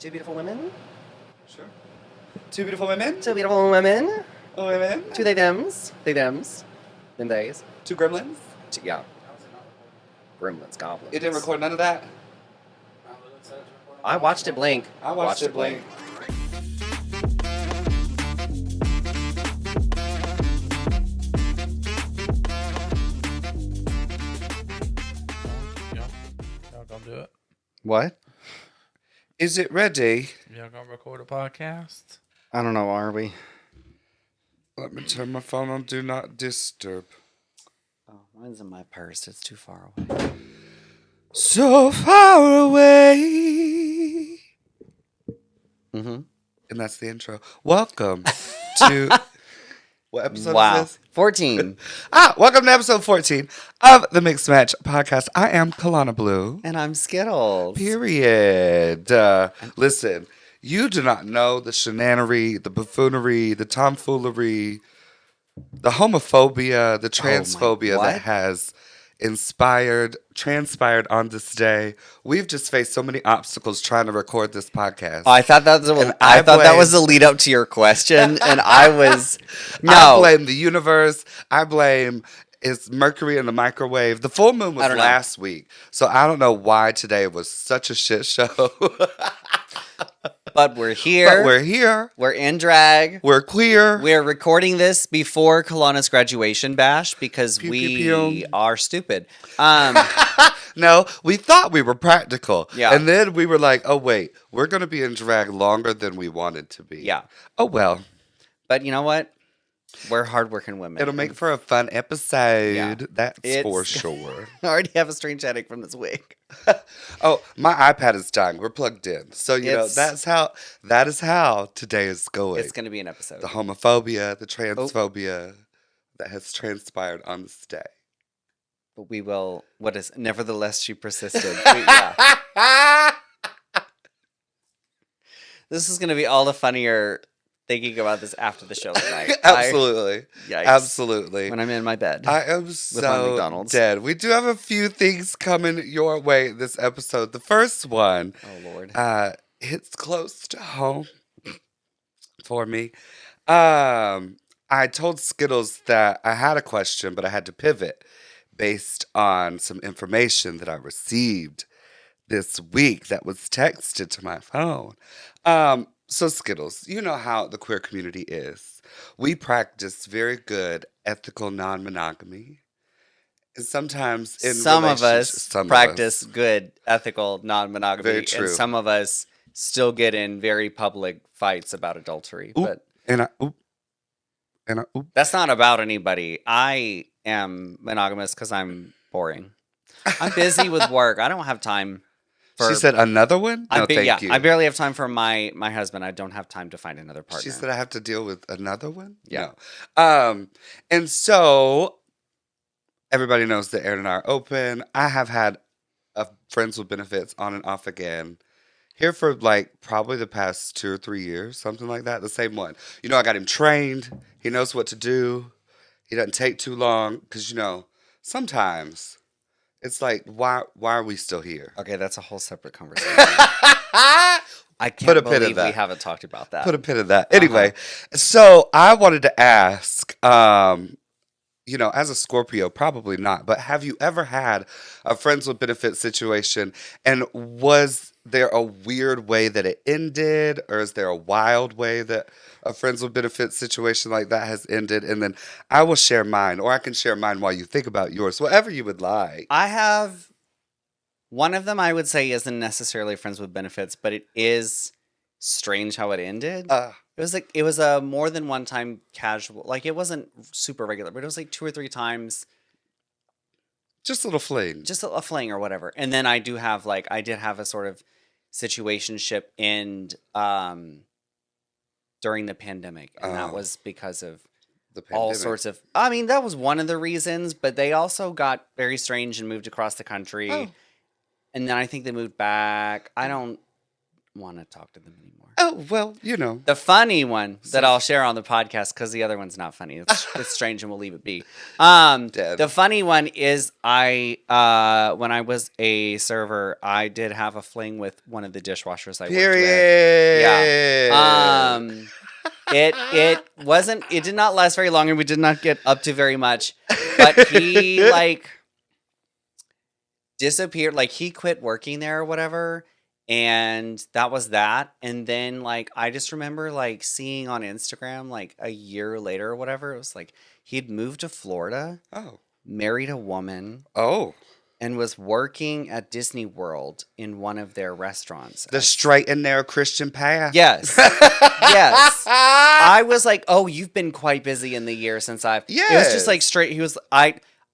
Two beautiful women. Sure. Two beautiful women. Two beautiful women. Women. Two they thems. They thems. Them days. Two gremlins. Yeah. Gremlins, goblins. It didn't record none of that. I watched it blink. I watched it blink. Y'all gonna do it? What? Is it ready? Y'all gonna record a podcast? I don't know, are we? Let me turn my phone on Do Not Disturb. Oh, mine's in my purse. It's too far away. So far away. Mm-hmm. And that's the intro. Welcome to... What episode is this? 14. Welcome to episode 14 of the MxMatched podcast. I am Colana Blue. And I'm Skittles. Period. Listen, you do not know the shenanery, the buffoonery, the tomfoolery, the homophobia, the transphobia what? that has transpired on this day. We've just faced so many obstacles trying to record this podcast. Oh, I thought that was the lead up to your question, and I was I blame the universe. I blame it's Mercury in the microwave. The full moon was last week, so I don't know why today was such a shit show. But we're here. We're in drag. We're queer. We're recording this before Colana's graduation bash because Pew, we pew, pew. are stupid. No, we thought we were practical. Yeah. And then we were like, oh, wait, we're going to be in drag longer than we wanted to be. Yeah. Oh, well. But you know what? We're hardworking women. It'll make for a fun episode. Yeah. That's for sure. I already have a strange headache from this wig. Oh, my iPad is dying. We're plugged in. So, that is how today is going. It's going to be an episode. The homophobia, the transphobia that has transpired on this day. But we will, nevertheless she persisted. Yeah. This is going to be all the funnier thinking about this after the show tonight. Absolutely. Yikes. Absolutely. When I'm in my bed. I am my so McDonald's. dead. We do have a few things coming your way this episode. The first one, Oh, Lord. hits close to home for me. I told Skittles that I had a question, but I had to pivot based on some information that I received this week that was texted to my phone. So Skittles, you know how the queer community is. We practice very good ethical non-monogamy. And sometimes in some of us practice of us. good ethical non-monogamy. Very true. And some of us still get in very public fights about adultery. Oop, but and I that's not about anybody. I am monogamous because I'm boring. I'm busy with work. I don't have time. She said another one? No, thank you. I barely have time for my husband. I don't have time to find another partner. She said I have to deal with another one? Yeah. No. And so everybody knows that Aaron and I are open. I have had friends with benefits on and off again. Here for like probably the past 2 or 3 years, something like that. The same one. You know, I got him trained. He knows what to do. He doesn't take too long because, you know, sometimes it's like, why are we still here? Okay, that's a whole separate conversation. I can't believe we haven't talked about that. Put a pin in that. Anyway, so I wanted to ask, you know, as a Scorpio, probably not, but have you ever had a friends with benefits situation, and was there a weird way that it ended, or is there a wild way that a friends with benefits situation like that has ended? And then I will share mine, or I can share mine while you think about yours, whatever you would like. I have one of them. I would say isn't necessarily friends with benefits, but it is strange how it ended. It was a more than one time casual. Like it wasn't super regular, but it was like 2 or 3 times. Just a little fling. Just a fling or whatever. And then I did have a sort of situationship end during the pandemic. And that was because of all sorts of, I mean, that was one of the reasons, but they also got very strange and moved across the country. Oh. And then I think they moved back. want to talk to them anymore. Oh, well, you know. The funny one that I'll share on the podcast, because the other one's not funny. It's strange, and we'll leave it be. Dead. The funny one is when I was a server, I did have a fling with one of the dishwashers I worked with. Period. Yeah. It did not last very long, and we did not get up to very much. But he like disappeared. Like he quit working there or whatever. And that was that. And then, like, I just remember, like, seeing on Instagram, like, a year later or whatever, it was like he'd moved to Florida, married a woman, and was working at Disney World in one of their restaurants. The straight and narrow Christian path. Yes. Yes. I was like, oh, you've been quite busy in the year since I've... Yes. It was just, like, straight...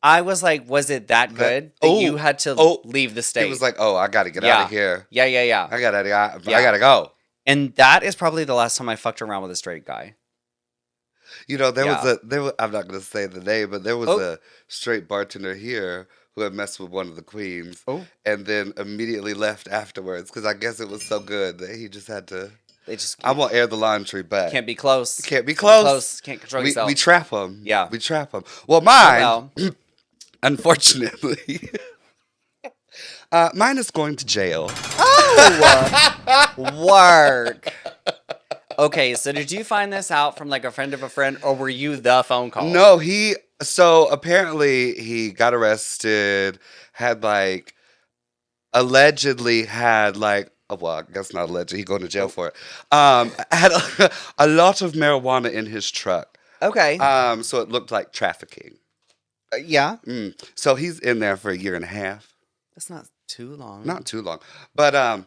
I was like, was it that good that you had to leave the state? He was like, oh, I got to get out of here. Yeah. I got to go. And that is probably the last time I fucked around with a straight guy. You know, I'm not going to say the name, but there was a straight bartender here who had messed with one of the queens and then immediately left afterwards because I guess it was so good that he just had to... I won't air the laundry, but... Can't be close. Can't be close. Can't control yourself. We trap them. Yeah. We trap them. Well, mine... Unfortunately, mine is going to jail. Oh, work. Okay, so did you find this out from like a friend of a friend, or were you the phone call? No, so apparently he got arrested, had like, allegedly had like, well, I guess not alleged, he's going to jail for it, had a lot of marijuana in his truck. Okay. So it looked like trafficking. Yeah. So he's in there for a year and a half. That's not too long. Not too long. But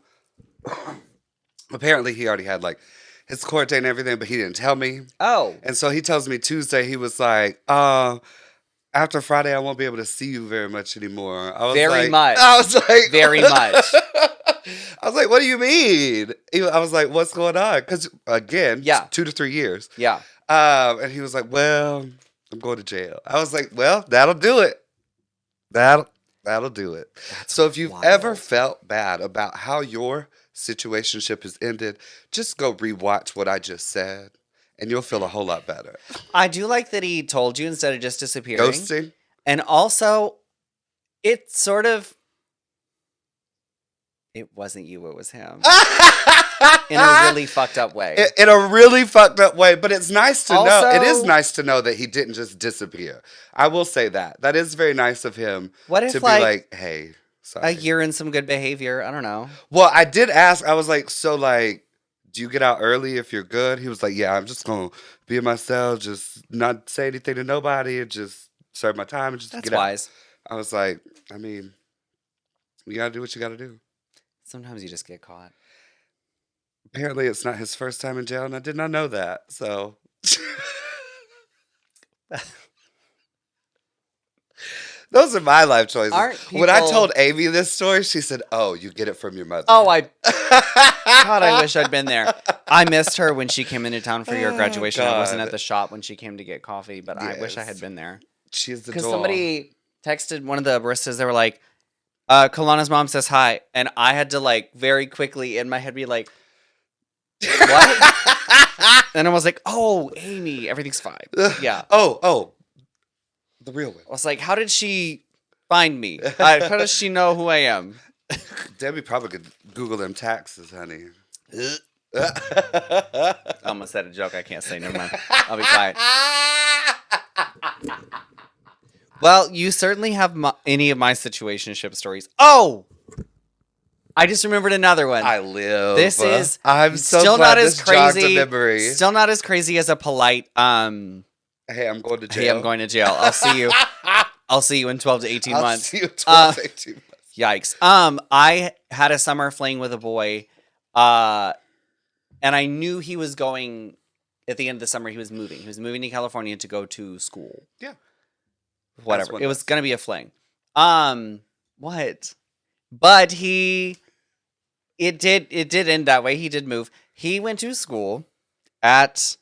apparently he already had like his court date and everything, but he didn't tell me. Oh. And so he tells me Tuesday, he was like, after Friday, I won't be able to see you very much anymore. I was very like, much. I was like, very much. I was like, what do you mean? I was like, what's going on? Because again, 2 to 3 years. Yeah. And he was like, well... I'm going to jail. I was like, well, that'll do it. That'll do it. So if you've ever felt bad about how your situationship has ended, just go rewatch what I just said, and you'll feel a whole lot better. I do like that he told you instead of just disappearing. Ghosting. And also, it wasn't you, it was him. In a really fucked up way. In a really fucked up way, but it's nice to know. It is nice to know that he didn't just disappear. I will say that. That is very nice of him to be like, hey, sorry. A year in some good behavior. I don't know. Well, I did ask. I was like, so like, do you get out early if you're good? He was like, yeah, I'm just going to be myself, just not say anything to nobody, and just serve my time and just That's get out. wise. I was like, I mean, you got to do what you got to do. Sometimes you just get caught. Apparently, it's not his first time in jail, and I did not know that. So, those are my life choices. When I told Amy this story, she said, "Oh, you get it from your mother." Oh, God, I wish I'd been there. I missed her when she came into town for your graduation. I wasn't at the shop when she came to get coffee, but I wish I had been there. She's the because somebody texted one of the baristas. They were like, "Colana's mom says hi," and I had to like very quickly in my head be like. What? And I was like, oh, Amy, everything's fine. Yeah. Oh. The real one. I was like, how did she find me? How does she know who I am? Debbie probably could Google them taxes, honey. I almost said a joke. I can't say. Never mind. I'll be quiet. Well, you certainly have any of my situationship stories. Oh! I just remembered another one. I live. This is I'm so still glad not as this jogged a crazy. memory. Still not as crazy as a polite. Hey, I'm going to jail. Hey, I'm going to jail. I'll see you. I'll see you in 12 to 18 months. I'll see you in 12 to 18 months. Yikes. I had a summer fling with a boy, and I knew he was going. At the end of the summer, he was moving. He was moving to California to go to school. Yeah. Whatever. It was gonna be a fling. What? But it did end that way. He did move. He went to school at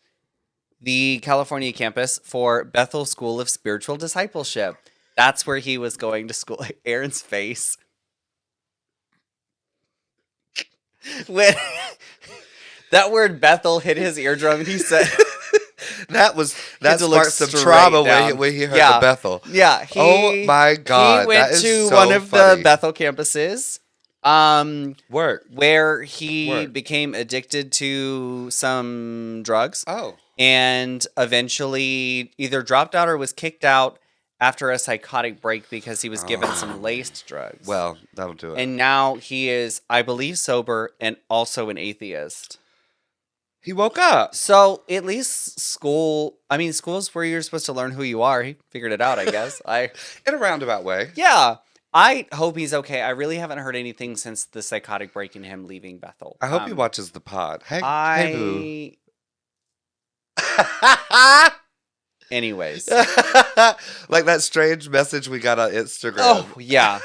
the California campus for Bethel School of Spiritual Discipleship. That's where he was going to school. Aaron's face. when that word Bethel hit his eardrum, and he said, that to look sparked some straight trauma down. when he heard Yeah. the Bethel. "Yeah, Oh my God, he went that is to so one of funny. the Bethel campuses, Work. where he Work. became addicted to some drugs, Oh. and eventually either dropped out or was kicked out after a psychotic break because he was given some laced drugs. Well, that'll do it. And now he is, I believe, sober and also an atheist. He woke up. So at least school's where you're supposed to learn who you are. He figured it out, I guess. In a roundabout way. Yeah. I hope he's okay. I really haven't heard anything since the psychotic break and him leaving Bethel. I hope he watches the pod. Hey, boo. Anyways. Like that strange message we got on Instagram. Oh, yeah.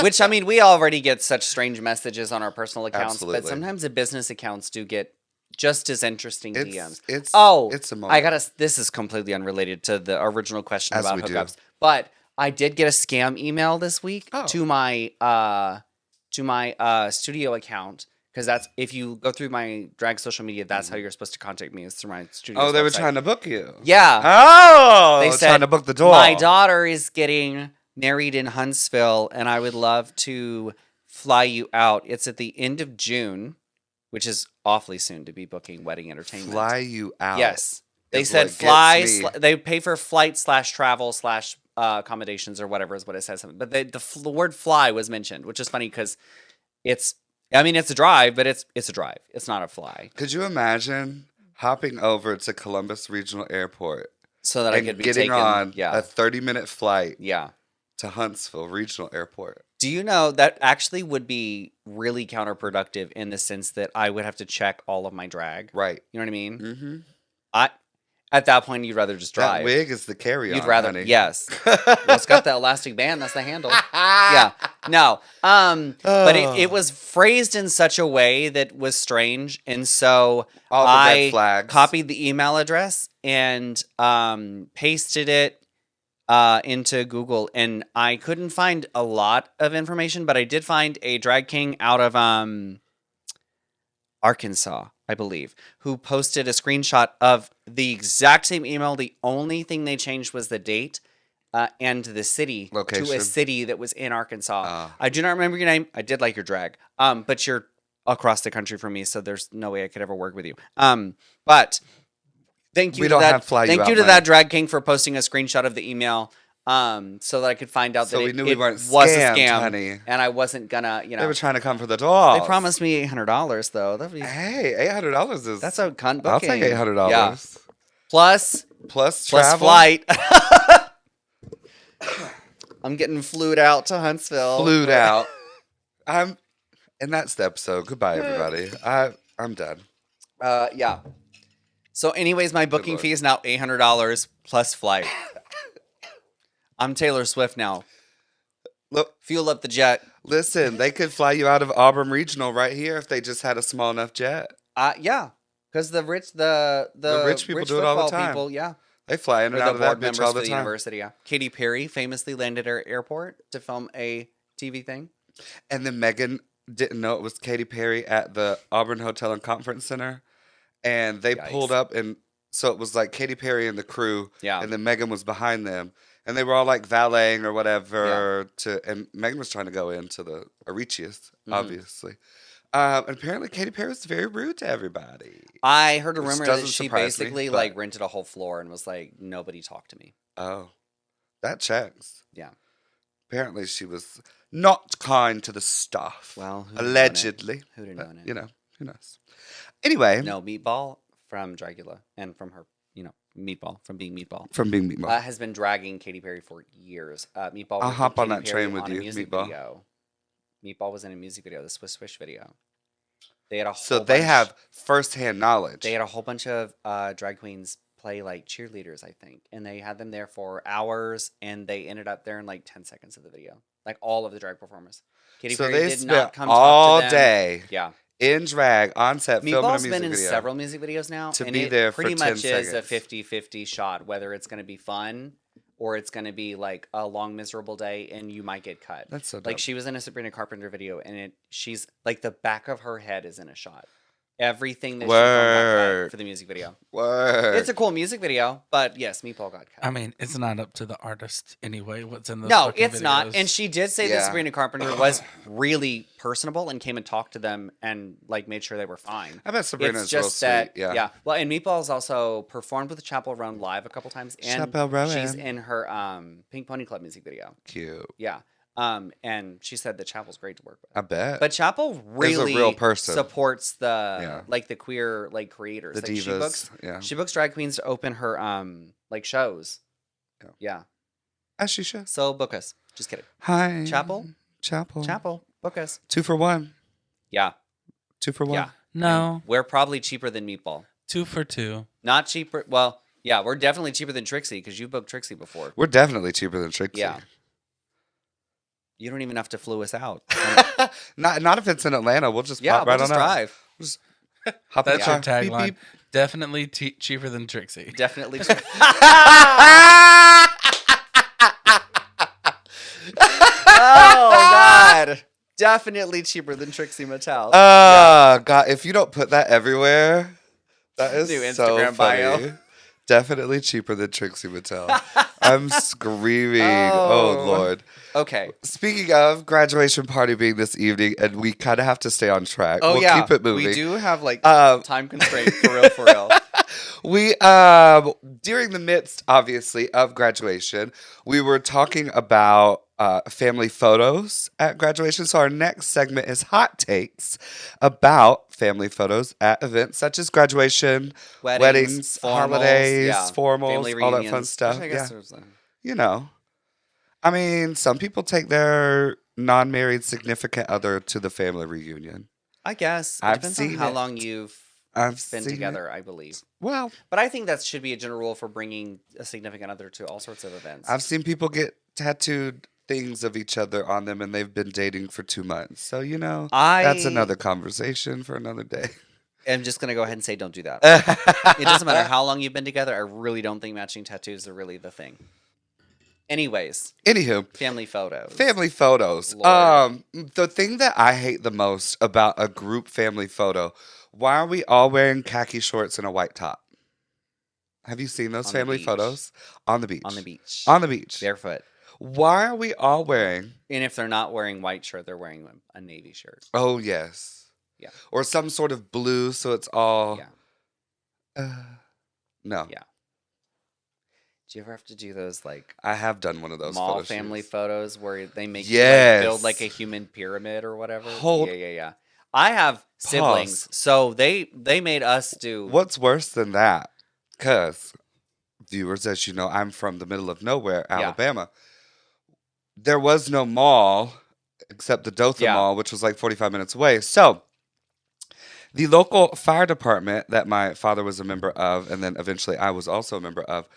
Which, I mean, we already get such strange messages on our personal accounts, Absolutely. but sometimes the business accounts do get just as interesting DMs. It's a moment. I gotta. This is completely unrelated to the original question As about we do. hookups, but I did get a scam email this week to my studio account, because that's, if you go through my drag social media, that's how you're supposed to contact me, is through my studio. Oh, they were trying to book you. Yeah. Oh, They said, trying to book the door. my daughter is getting married in Huntsville, and I would love to fly you out. It's at the end of June, which is awfully soon to be booking wedding entertainment. Fly you out. Yes. They is said what fly. gets me. They pay for flight / travel / accommodations or whatever is what it says. But the word fly was mentioned, which is funny because it's a drive, but it's a drive. It's not a fly. Could you imagine hopping over to Columbus Regional Airport So that I and could be getting taken. on Yeah. a 30-minute flight Yeah. to Huntsville Regional Airport? Do you know that actually would be really counterproductive in the sense that I would have to check all of my drag? Right. You know what I mean? Mm-hmm. At that point, you'd rather just drive. That wig is the carry-on, You'd rather, honey. yes. Well, it's got the elastic band. That's the handle. Yeah. No. But it was phrased in such a way that was strange, and so All the I red flags. copied the email address and pasted it into Google, and I couldn't find a lot of information, but I did find a drag king out of Arkansas, I believe, who posted a screenshot of the exact same email. The only thing they changed was the date and the city to Location. a city that was in Arkansas. I do not remember your name. I did like your drag, but you're across the country from me, so there's no way I could ever work with you. But thank you We to don't that. have fly you Thank out you to money. that drag king for posting a screenshot of the email, so that I could find out So that we it, knew it we weren't was scammed, a scam, honey. and I wasn't gonna, They were trying to come for the doll. They promised me $800 though. That'd be, Hey, $800 is... that's a cunt booking. I'll take $800. Yeah. Plus Plus travel. flight. I'm getting flued out to Huntsville. Flued out. And that's the episode. Goodbye, everybody. I'm done. Yeah. So, anyways, my booking Lord. fee is now $800 plus flight. I'm Taylor Swift now. Look, Fuel up the jet. listen, they could fly you out of Auburn Regional right here if they just had a small enough jet. Yeah, because the rich people do it all the football time. People, yeah. They fly in Or and the out of that board bitch members all for the the time. university, yeah. Katy Perry famously landed at our airport to film a TV thing. And then Megan didn't know it was Katy Perry at the Auburn Hotel and Conference Center. And they Yikes. pulled up, and so it was like Katy Perry and the crew. Yeah. And then Megan was behind them. And they were all like valeting or whatever. And Megan was trying to go into the Arechius, obviously. And apparently Katy Perry was very rude to everybody. I heard a Which rumor that doesn't she surprise me, basically but- like rented a whole floor and was like, nobody talk to me. Oh, that checks. Yeah. Apparently she was not kind to the staff. Well, who'd have known it? allegedly. Who'd have But, known it? you know, who knows? Anyway, No, Meatball from Dragula and from her, Meatball from being Meatball. from being Meatball. Has been dragging Katy Perry for years. Meatball. I'll was hop with on Katy that Perry train with on a you, music Meatball. Video. Meatball was in a music video, the Swish Swish video. They had a whole So they bunch- have firsthand knowledge. They had a whole bunch of drag queens play like cheerleaders, I think, and they had them there for hours, and they ended up there in like 10 seconds of the video, like all of the drag performers. Katy so Perry they did spent not come all talk to them. day Yeah, in drag on set filming a Meatball's music been in video. several music videos now, To and be it there for pretty 10 much is a seconds. 50-50 shot whether it's going to be fun or it's going to be like a long miserable day and you might get cut. That's so dope. Like she was in a Sabrina Carpenter video and she's like the back of her head is in a shot. Everything that she filmed got Word. cut for the music video. Word. It's a cool music video, but yes, Meatball got cut. I mean, it's not up to the artist anyway. What's in those No, fucking it's not. videos. And she did say that Yeah. Sabrina Carpenter was really personable and came and talked to them and like made sure they were fine. I bet Sabrina's It's real just that, sweet. Yeah. Well, and Meatball's also performed with Chappell Roan live a couple times, and Chappell Roan. she's in her Pink Pony Club music video. Cute. Yeah, and she said that Chappell's great to work with. I bet. But Chappell really real person. supports the Yeah. like the queer like creators. the Like, divas. she books drag queens to open her like shows. Yeah. Yeah. As she should. So book us. Just kidding. Hi. Chappell? Chapel. Chappell, book us. 2 for 1. Yeah. 2 for 1. Yeah. No, We're probably cheaper than Meatball. 2 for 2. Not cheaper. Well, yeah, we're definitely cheaper than Trixie because you booked Trixie before. We're definitely cheaper than Trixie. Yeah. You don't even have to flew us out. not if it's in Atlanta. We'll just Yeah, pop we'll right just on out. drive. Just hop in the That's car. your tagline. Beep, beep. Definitely cheaper than Trixie. Definitely. Oh God! Definitely cheaper than Trixie Mattel. God, if you don't put that everywhere, that is New so Instagram funny. bio. Definitely cheaper than Trixie Mattel. I'm screaming. Oh Oh. Lord. Okay. Speaking of graduation party being this evening, and we kind of have to stay on track. Oh we'll yeah. keep it moving. We do have like Um, time constraint for real. For real. We during the midst, obviously, of graduation, we were talking about family photos at graduation. So our next segment is hot takes about family photos at events such as graduation, weddings, formals, holidays, yeah, formals, family all that fun reunions. stuff. I Yeah, guess there's you know. I mean, some people take their non-married significant other to the family reunion. I guess it I've depends on seen how it. long you've I've been seen together. I believe. It. Well, But I think that should be a general rule for bringing a significant other to all sorts of events. I've seen people get tattooed things of each other on them and they've been dating for 2 months. So, you know, that's another conversation for another day. I'm just gonna go ahead and say don't do that. It doesn't matter how long you've been together. I really don't think matching tattoos are really the thing. Anyways, Anywho, family photos. family photos. Lord. The thing that I hate the most about a group family photo, why are we all wearing khaki shorts and a white top? Have you seen those On the family beach. photos? On the beach. On the beach. On the beach. Barefoot. Why are we all wearing? And if they're not wearing white shirt, they're wearing a navy shirt. Oh, yes. Yeah. Or some sort of blue, so it's all. Yeah. No. Yeah. Do you ever have to do those like I have done one of those mall photo family shoots. photos where they make Yes. you like, build like a human pyramid or whatever? Hold- Yeah. I have siblings, so they made us do. What's worse than that? Because, viewers, as you know, I'm from the middle of nowhere, Yeah. Alabama. There was no mall except the Dothan Yeah. Mall, which was like 45 minutes away. So, the local fire department that my father was a member of, and then eventually I was also a member of,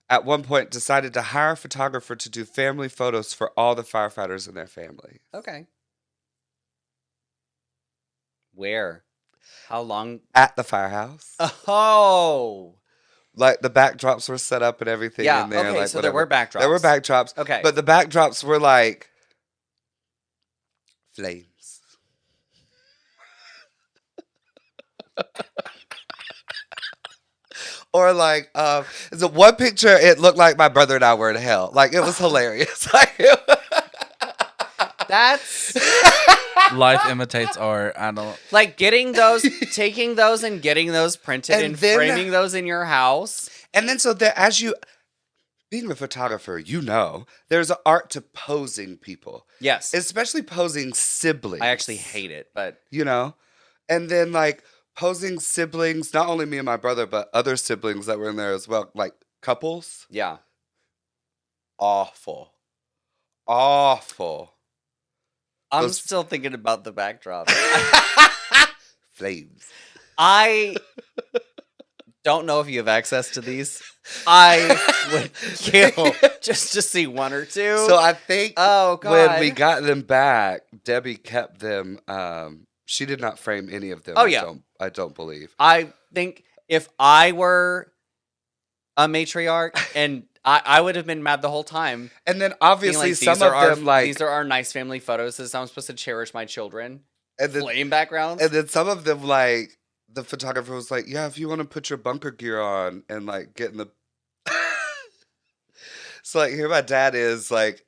at one point decided to hire a photographer to do family photos for all the firefighters and their family. Okay. Where? How long? At the firehouse. Oh. Like the backdrops were set up and everything Yeah. in there. Okay. Like So there whatever. were backdrops. There were backdrops. Okay. But the backdrops were like flames. Or like, so one picture, it looked like my brother and I were in hell. Like it was hilarious. Like, That's Life imitates art. I don't. like getting those, taking those, and getting those printed And and then- framing those in your house. and then so there, as you, being a photographer, you know, there's an art to posing people, Yes. especially posing siblings. I actually hate it, but You know? And then like posing siblings, not only me and my brother, but other siblings that were in there as well, like couples. yeah. Awful. Awful. I'm Those- still thinking about the backdrop. Flames. I don't know if you have access to these. I would kill just to see one or two. So I think oh god. when we got them back, Debbie kept them. She did not frame any of them. Oh, yeah. I don't believe. I think if I were a matriarch and I would have been mad the whole time. And then Being obviously like, some these of are them like, these are our nice family photos. This is how I'm supposed to cherish my children. and then, Flame backgrounds. and then some of them like, the photographer was like, yeah, if you want to put your bunker gear on and like get in the. So like here my dad is like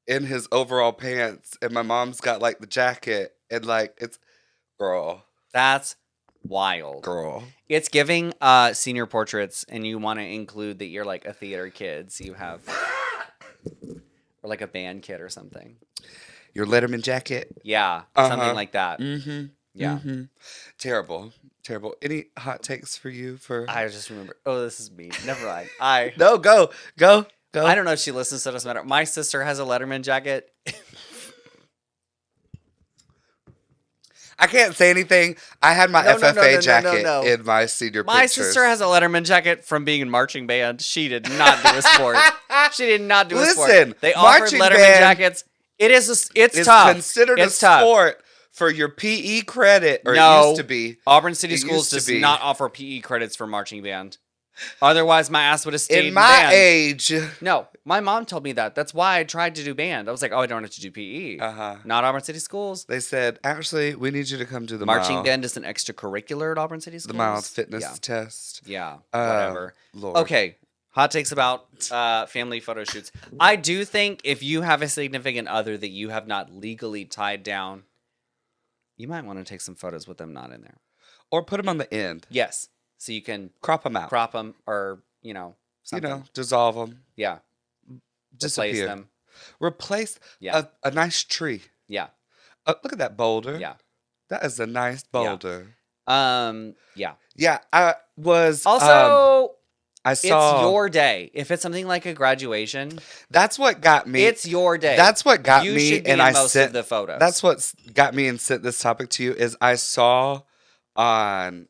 in his overall pants and my mom's got like the jacket and like it's girl. That's wild. Girl. It's giving senior portraits, and you want to include that you're like a theater kid, so you have, or like a band kid or something. Your Letterman jacket. Yeah, Uh-huh. something like that. Mm-hmm. Yeah. Mm-hmm. Terrible. Terrible. Any hot takes for you for I just remember. Oh, this is me. Never mind. No, go. I don't know if she listens, so it doesn't matter. My sister has a Letterman jacket. I can't say anything. I had my No, FFA jacket no. in my senior My pictures. sister has a Letterman jacket from being in marching band. She did not do a sport. She did not do a sport. Listen, They offered marching Letterman band jackets. It's It's tough. considered It's a tough. sport for your PE credit, or No. it used to be. Auburn City It Schools used to does be. not offer PE credits for marching band. Otherwise, my ass would have stayed In my band. age. No, my mom told me that. That's why I tried to do band. I was like, oh, I don't have to do PE. Uh-huh. Not Auburn City Schools. They said, actually, we need you to come to the Marching mile, band is an extracurricular at Auburn City Schools. the mild fitness Yeah. test. Yeah, whatever. Lord. Okay, hot takes about family photo shoots. I do think if you have a significant other that you have not legally tied down, you might want to take some photos with them not in there. Or put them on the end. Yes, so you can Crop them out. crop them or something. Dissolve them. Yeah, Disappear. replace them. Replace Yeah. a nice tree. Yeah, Look at that boulder. yeah. That is a nice boulder. Yeah. Yeah, I was. Also, I it's saw. your day. If it's something like a graduation, That's what got me. it's your day. That's what got you me, should be and in I most sent of the photos. That's what got me and sent this topic to you. Is I saw on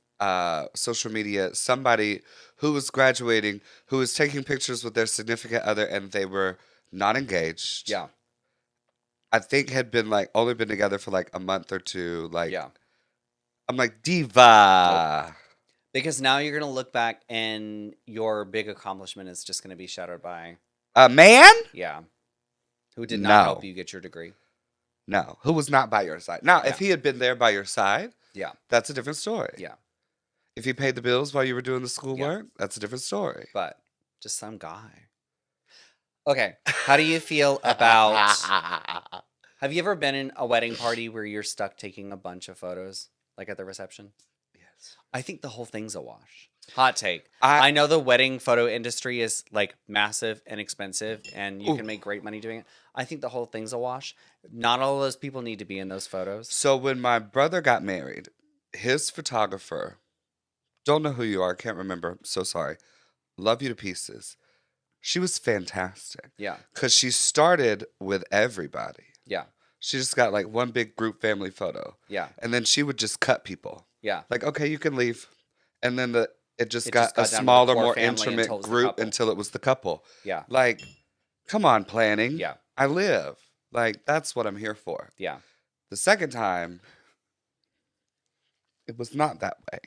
social media somebody who was graduating, who was taking pictures with their significant other, and they were not engaged. Yeah. I think had been like only been together for like a month or two. Like, Yeah. I'm like, diva. Because now you're going to look back and your big accomplishment is just going to be shadowed by, A man? yeah, who did not No. help you get your degree. No, who was not by your side. Now, if Yeah. he had been there by your side, Yeah. that's a different story. Yeah. If he paid the bills while you were doing the schoolwork, that's a different story. But just some guy. Okay. How do you feel about, have you ever been in a wedding party where you're stuck taking a bunch of photos, like at the reception? Yes. I think the whole thing's a wash. Hot take. I know the wedding photo industry is like massive and expensive, and you can make great money doing it. I think the whole thing's a wash. Not all of those people need to be in those photos. So when my brother got married, his photographer, don't know who you are, can't remember, so sorry. Love you to pieces. She was fantastic. Yeah. Because she started with everybody. Yeah. She just got like one big group family photo. Yeah. And then she would just cut people. Yeah. Like, okay, you can leave. And then it just It got just got a down to the smaller, core more family until intimate it was the group couple. until it was the couple. Yeah. Like, come on, planning. Yeah. I live. Like, that's what I'm here for. Yeah. The second time, it was not that way.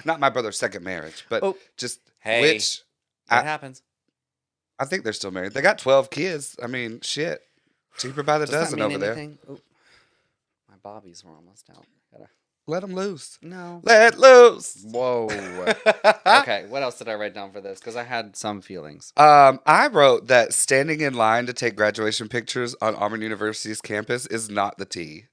Not my brother's second marriage, but Oh. just Hey. which It I- happens. I think they're still married. They got 12 kids. I mean, shit. Cheaper by the Does that dozen mean over there. anything? Oop. My bobbies were almost out. Let them loose. No. Let loose. Whoa. Okay. What else did I write down for this? Because I had some feelings. I wrote that standing in line to take graduation pictures on Auburn University's campus is not the tea.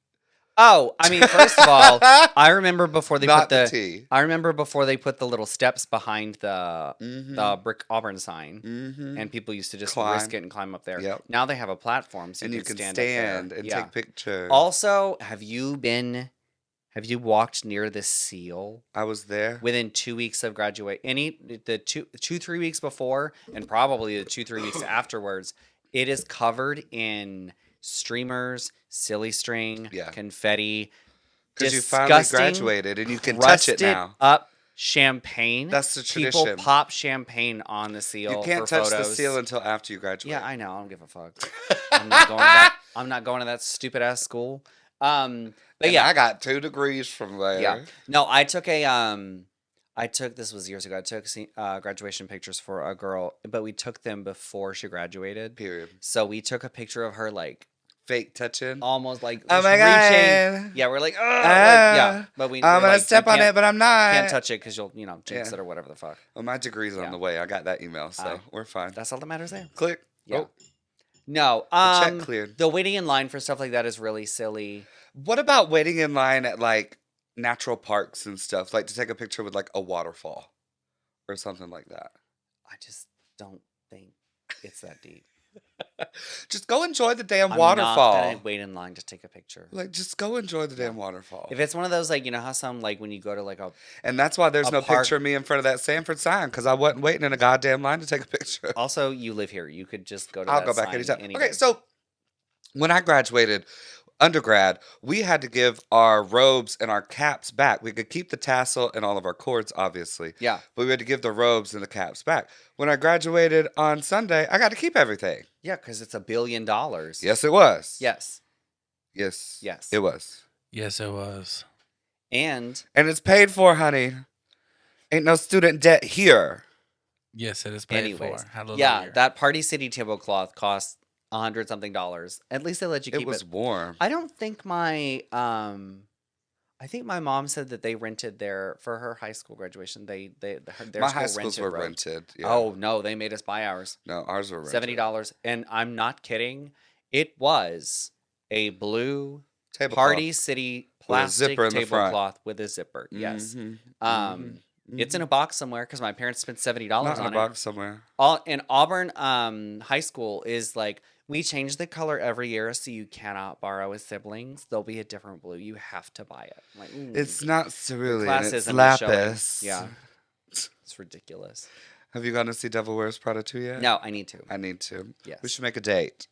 Oh, I mean, first of all, I remember before they Not put the tea. I remember before they put the little steps behind the Mhm. brick Auburn sign, Mhm. and people used to just Climb. risk it and climb up there. Yep. Now they have a platform, so And you can stand stand up and there. take pictures. Also, have you walked near the seal I was there. within 2 weeks of graduate? The 3 weeks before, and probably the 2-3 weeks afterwards, it is covered in streamers, silly string, Yeah. confetti. Because you finally disgusting, graduated and you can touch it crusted now. up champagne. That's the People tradition. pop champaign on the seal. You can't for touch the photos. seal until after you graduate. Yeah, I know. I don't give a fuck. I'm not going to that. I'm not going to that stupid ass school. But And yeah, I got 2 degrees from there. yeah. No, I took This was years ago. I took graduation pictures for a girl, but we took them before she graduated. Period. So we took a picture of her like Fake touching. almost like Oh my reaching. God. Yeah, we're like, oh, yeah. But I'm we're gonna like, step you on it, but I'm not. can't touch it because you'll jinx Yeah. it or whatever the fuck. Well, my degree's on the way. I got that email, so we're fine. That's all that matters there. Click. Yeah. Oh, No, the check cleared. the waiting in line for stuff like that is really silly. What about waiting in line at like natural parks and stuff, like to take a picture with like a waterfall or something like that? I just don't think it's that deep. Just go enjoy the damn I'm waterfall. not gonna wait in line to take a picture. Like, just go enjoy the damn waterfall. If it's one of those, like, you know how some, like, when you go to, like, a... And that's why there's a no park- picture of me in front of that Sanford sign, because I wasn't waiting in a goddamn line to take a picture. Also, you live here. You could just go to I'll that go back sign anytime. any Okay, day. so when I graduated undergrad, we had to give our robes and our caps back. We could keep the tassel and all of our cords, obviously. Yeah. But we had to give the robes and the caps back. When I graduated on Sunday, I got to keep everything. Yeah, because it's $1 billion. Yes, it was. Yes. Yes. Yes. It was. Yes, it was. And And it's paid for, honey. Ain't no student debt here. Yes, it is paid anyways, for. Hallelujah. yeah, that Party City tablecloth cost $100-something. At least they let you keep It was warm. I don't think I think my mom said that they rented for her high school graduation. Their My school high schools were road. rented. Yeah. Oh no, they made us buy ours. No, ours were rented. $70, and I'm not kidding. It was a blue Tablecloth. Party City plastic zipper in the front. tablecloth with a zipper. Yes. Mhm, It's in a box somewhere because my parents spent $70 Not in on a box somewhere. In Auburn High School is like, we change the color every year, so you cannot borrow as siblings. There'll be a different blue. You have to buy it. I'm like, It's not cerulean. It's classism is showing. lapis. Yeah. It's ridiculous. Have you gone to see Devil Wears Prada 2 yet? No, I need to. I need to. Yes. We should make a date.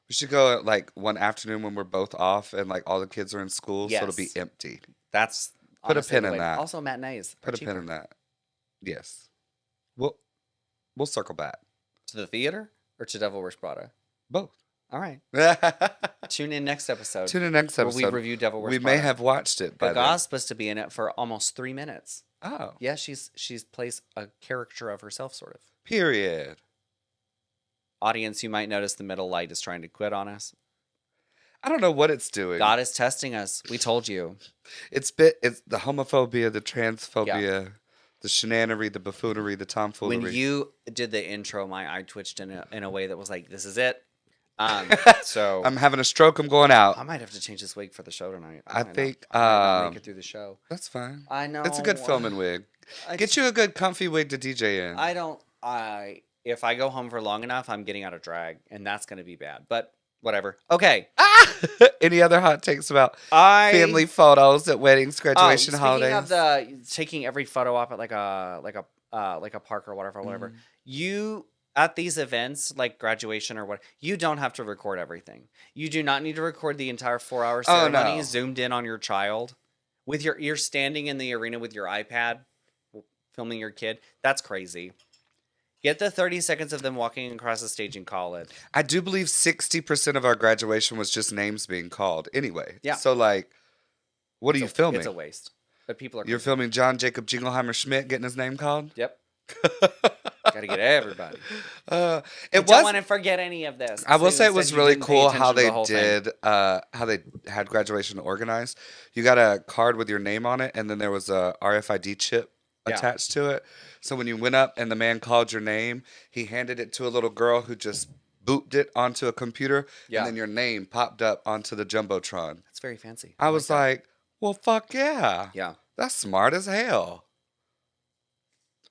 We should go like one afternoon when we're both off and like all the kids are in school, so it'll be Yes. empty. That's Put a honestly pin the in way- that. Also, matinees. Put a pin in that. Yes. We'll circle back. To the theater or to Devil Wears Prada? Both. All right. Tune Tune in next episode. in next where episode. we review Devil Wears We Prada. may have watched it by then. Gaga's supposed to be in it for almost 3 minutes. Oh. Yeah, she's plays a caricature of herself, sort of. Period. Audience, you might notice the middle light is trying to quit on us. I don't know what it's doing. God is testing us. We told you. It's the homophobia, the transphobia, the shenanery, the buffoonery, the tomfoolery. When you did the intro, my eye twitched in a way that was like, "This is it." So I'm having a stroke. I'm going out. I might have to change this wig for the show tonight. I might think, not, I might not make it through the show. That's fine. I know It's a good filming wig. Get you a good comfy wig to DJ in. If I go home for long enough, I'm getting out of drag, and that's going to be bad. But whatever. Okay. Any other hot takes about family photos at weddings, graduation, holidays? Speaking of taking every photo up at like a park or whatever. You at these events like graduation or what, you don't have to record everything. You do not need to record the entire 4-hour ceremony zoomed in on your child with you're standing in the arena with your iPad filming your kid. That's crazy. Get the 30 seconds of them walking across the stage and call it. I do believe 60% of our graduation was just names being called. Anyway. Yeah. So, like, what are you filming? It's a waste. But people are... You're filming John Jacob Jingleheimer Schmidt getting his name called? Yep. Got to get everybody. Don't want to forget any of this. I will So say it instead was you really didn't pay cool attention how to the they whole thing. did, how they had graduation organized. You got a card with your name on it, and then there was a RFID chip attached to it. So when you went up and the man called your name, he handed it to a little girl who just booped it onto a computer, and then your name popped up onto the Jumbotron. That's very fancy. I was like, well, fuck yeah. Yeah. That's smart as hell.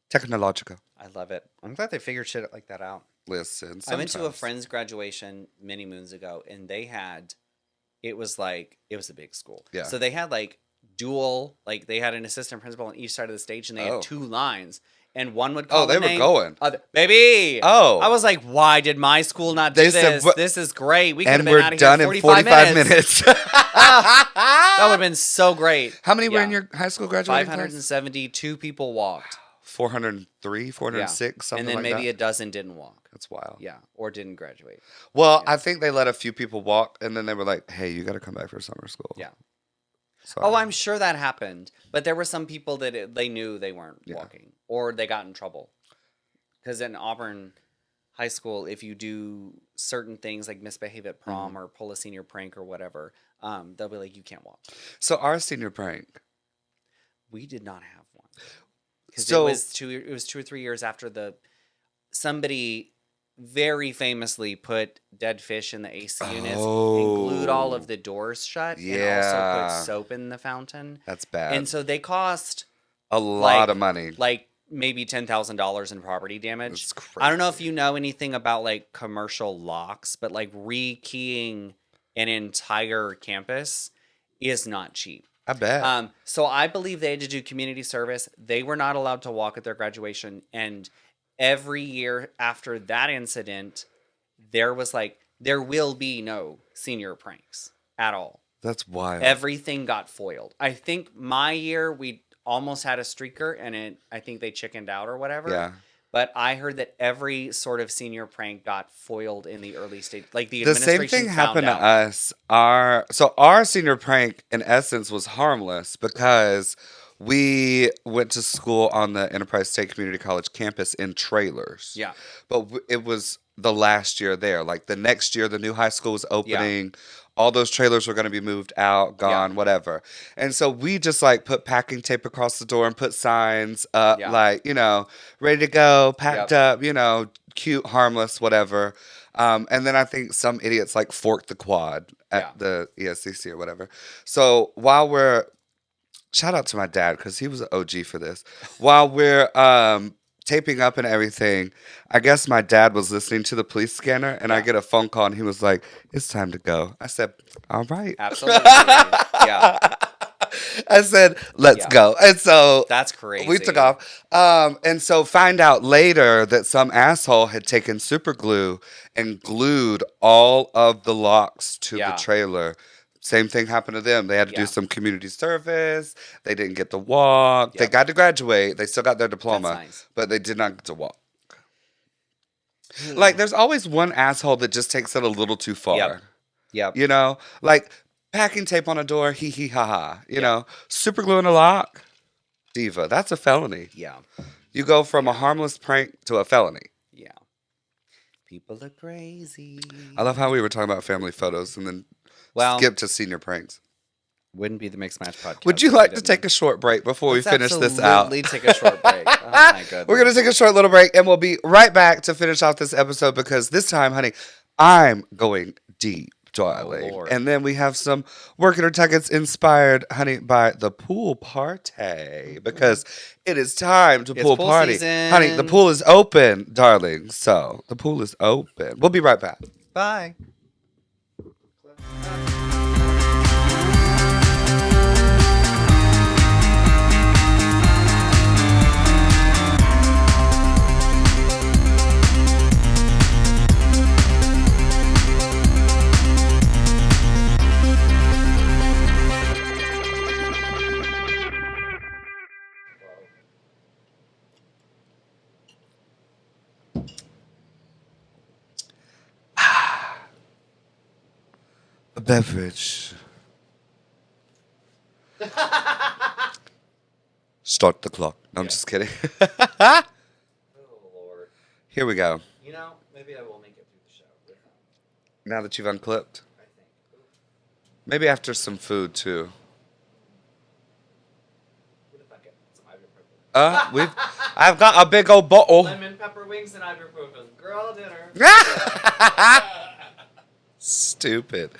Technological. I love it. I'm glad they figured shit like that out. Listen, I went to a sometimes. friend's graduation many moons ago, and they had, it was a big school. Yeah. So they had like dual, like they had an assistant principal on each side of the stage, and they had 2 lines. And one would call they the were name, going. Baby! Oh. I was like, why did my school not do They said, this? "What-" This is great. We could have And been we're out of done here in 45 minutes. That would have been so great. How many were Yeah. in your high school graduating class? 572 people walked. 403, 406, something And then like maybe that. a dozen didn't walk. That's wild. Yeah. Or didn't graduate. Well, I think they let a few people walk, and then they were like, hey, you got to come back for summer school. Yeah. So, Oh, I'm sure that happened. But there were some people that they knew they weren't Yeah. walking or they got in trouble. Because in Auburn High School, if you do certain things like misbehave at prom or pull a senior prank or whatever, they'll be like, you can't walk. so our senior prank. We did not have one. Because So- it was 2 or 3 years after somebody very famously put dead fish in the AC units and glued all of the doors shut and also Yeah. put soap in the fountain. That's bad. And so they cost a lot of money. like maybe $10,000 in property damage. It's crazy. I don't know if you know anything about like commercial locks, but like rekeying an entire campus is not cheap. I bet. So I believe they had to do community service. They were not allowed to walk at their graduation. And every year after that incident, there will be no senior pranks at all. That's wild. Everything got foiled. I think my year we almost had a streaker and I think they chickened out or whatever. Yeah. But I heard that every sort of senior prank got foiled in the early stage. Like the The same administration thing found happened to out. us. Our senior prank, in essence, was harmless because we went to school on the Enterprise State Community College campus in trailers. Yeah. But it was the last year there. Like the next year, the new high school was opening. All those trailers were going to be moved out, gone, whatever. And so we just like put packing tape across the door and put signs up, like, ready to go, packed up, cute, harmless, whatever. And then I think some idiots like forked the quad at the ESCC or whatever. So shout out to my dad because he was an OG for this. While we're taping up and everything, I guess my dad was listening to the police scanner and I get a phone call and he was like, it's time to go. I said, all right. Absolutely. Yeah. I said, let's go. And so That's crazy. we took off. And so find out later that some asshole had taken super glue and glued all of the locks to the trailer. Same thing happened to them. They had to do some community service. They didn't get to walk. They got to graduate. They still got their diploma, That's nice. but they did not get to walk. Like, there's always one asshole that just takes it a little too far. Yep. Like packing tape on a door, hee hee ha ha. Super glue in a lock, diva. That's a felony. Yeah. You go from a harmless prank to a felony. Yeah. People are crazy. I love how we were talking about family photos and then skip to senior pranks. Wouldn't be the MxMatched podcast. Would you like to take a short break before we finish this out? Absolutely take a short break. Oh my goodness. We're going to take a short little break and we'll be right back to finish off this episode because this time, honey, I'm going deep, darling. Lord. And then we have some Work It or Tuck It's inspired, honey, by the pool party because it is time to It's pool pool party. season. Honey, the pool is open, darling. So the pool is open. We'll be right back. Bye. A beverage. Start the clock. No, I'm just kidding. Oh Lord. Here we go. Maybe I will make it through the show. Now that you've unclipped. I think. Maybe after some food too. What if I get some ibuprofen? I've got a big old bottle. Lemon pepper wings and ibuprofen. Girl dinner. Stupid.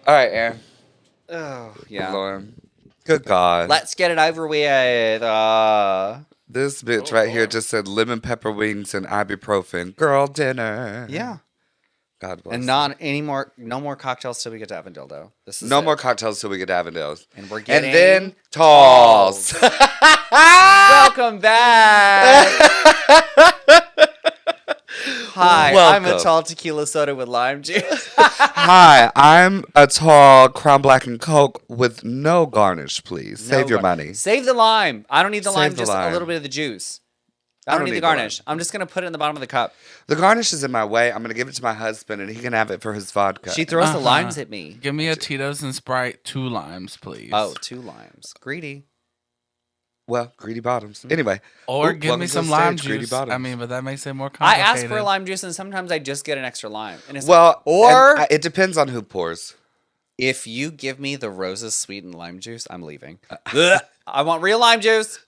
All right, Aaron. Oh yeah. Lord. Good God. Let's get it over with. This bitch right here just said lemon pepper wings and ibuprofen. Girl dinner. Yeah. God bless. And no more cocktails till we get to Avondale, though. This is No it. more cocktails till we get to Avondale's. And we're getting And then talls. Welcome back. Hi, I'm a Welcome. tall tequila soda with lime juice. Hi, I'm a tall Crown Black and Coke with no garnish, please. Save your money. Save the lime. I don't need the Save lime, the just lime. a little bit of the juice. I don't need the garnish. I'm just going to put it in the bottom of the cup. The garnish is in my way. I'm going to give it to my husband, and he can have it for his vodka. She throws the limes at me. Give me a Tito's and Sprite, 2 limes, please. Oh, 2 limes. Greedy. Well, greedy bottoms. Anyway. Or give me some lime Greedy juice. bottoms. I mean, but that makes it more I complicated. ask for lime juice, and sometimes I just get an extra lime. And it's it depends on who pours. If you give me the roses sweetened lime juice, I'm leaving. I want real lime juice.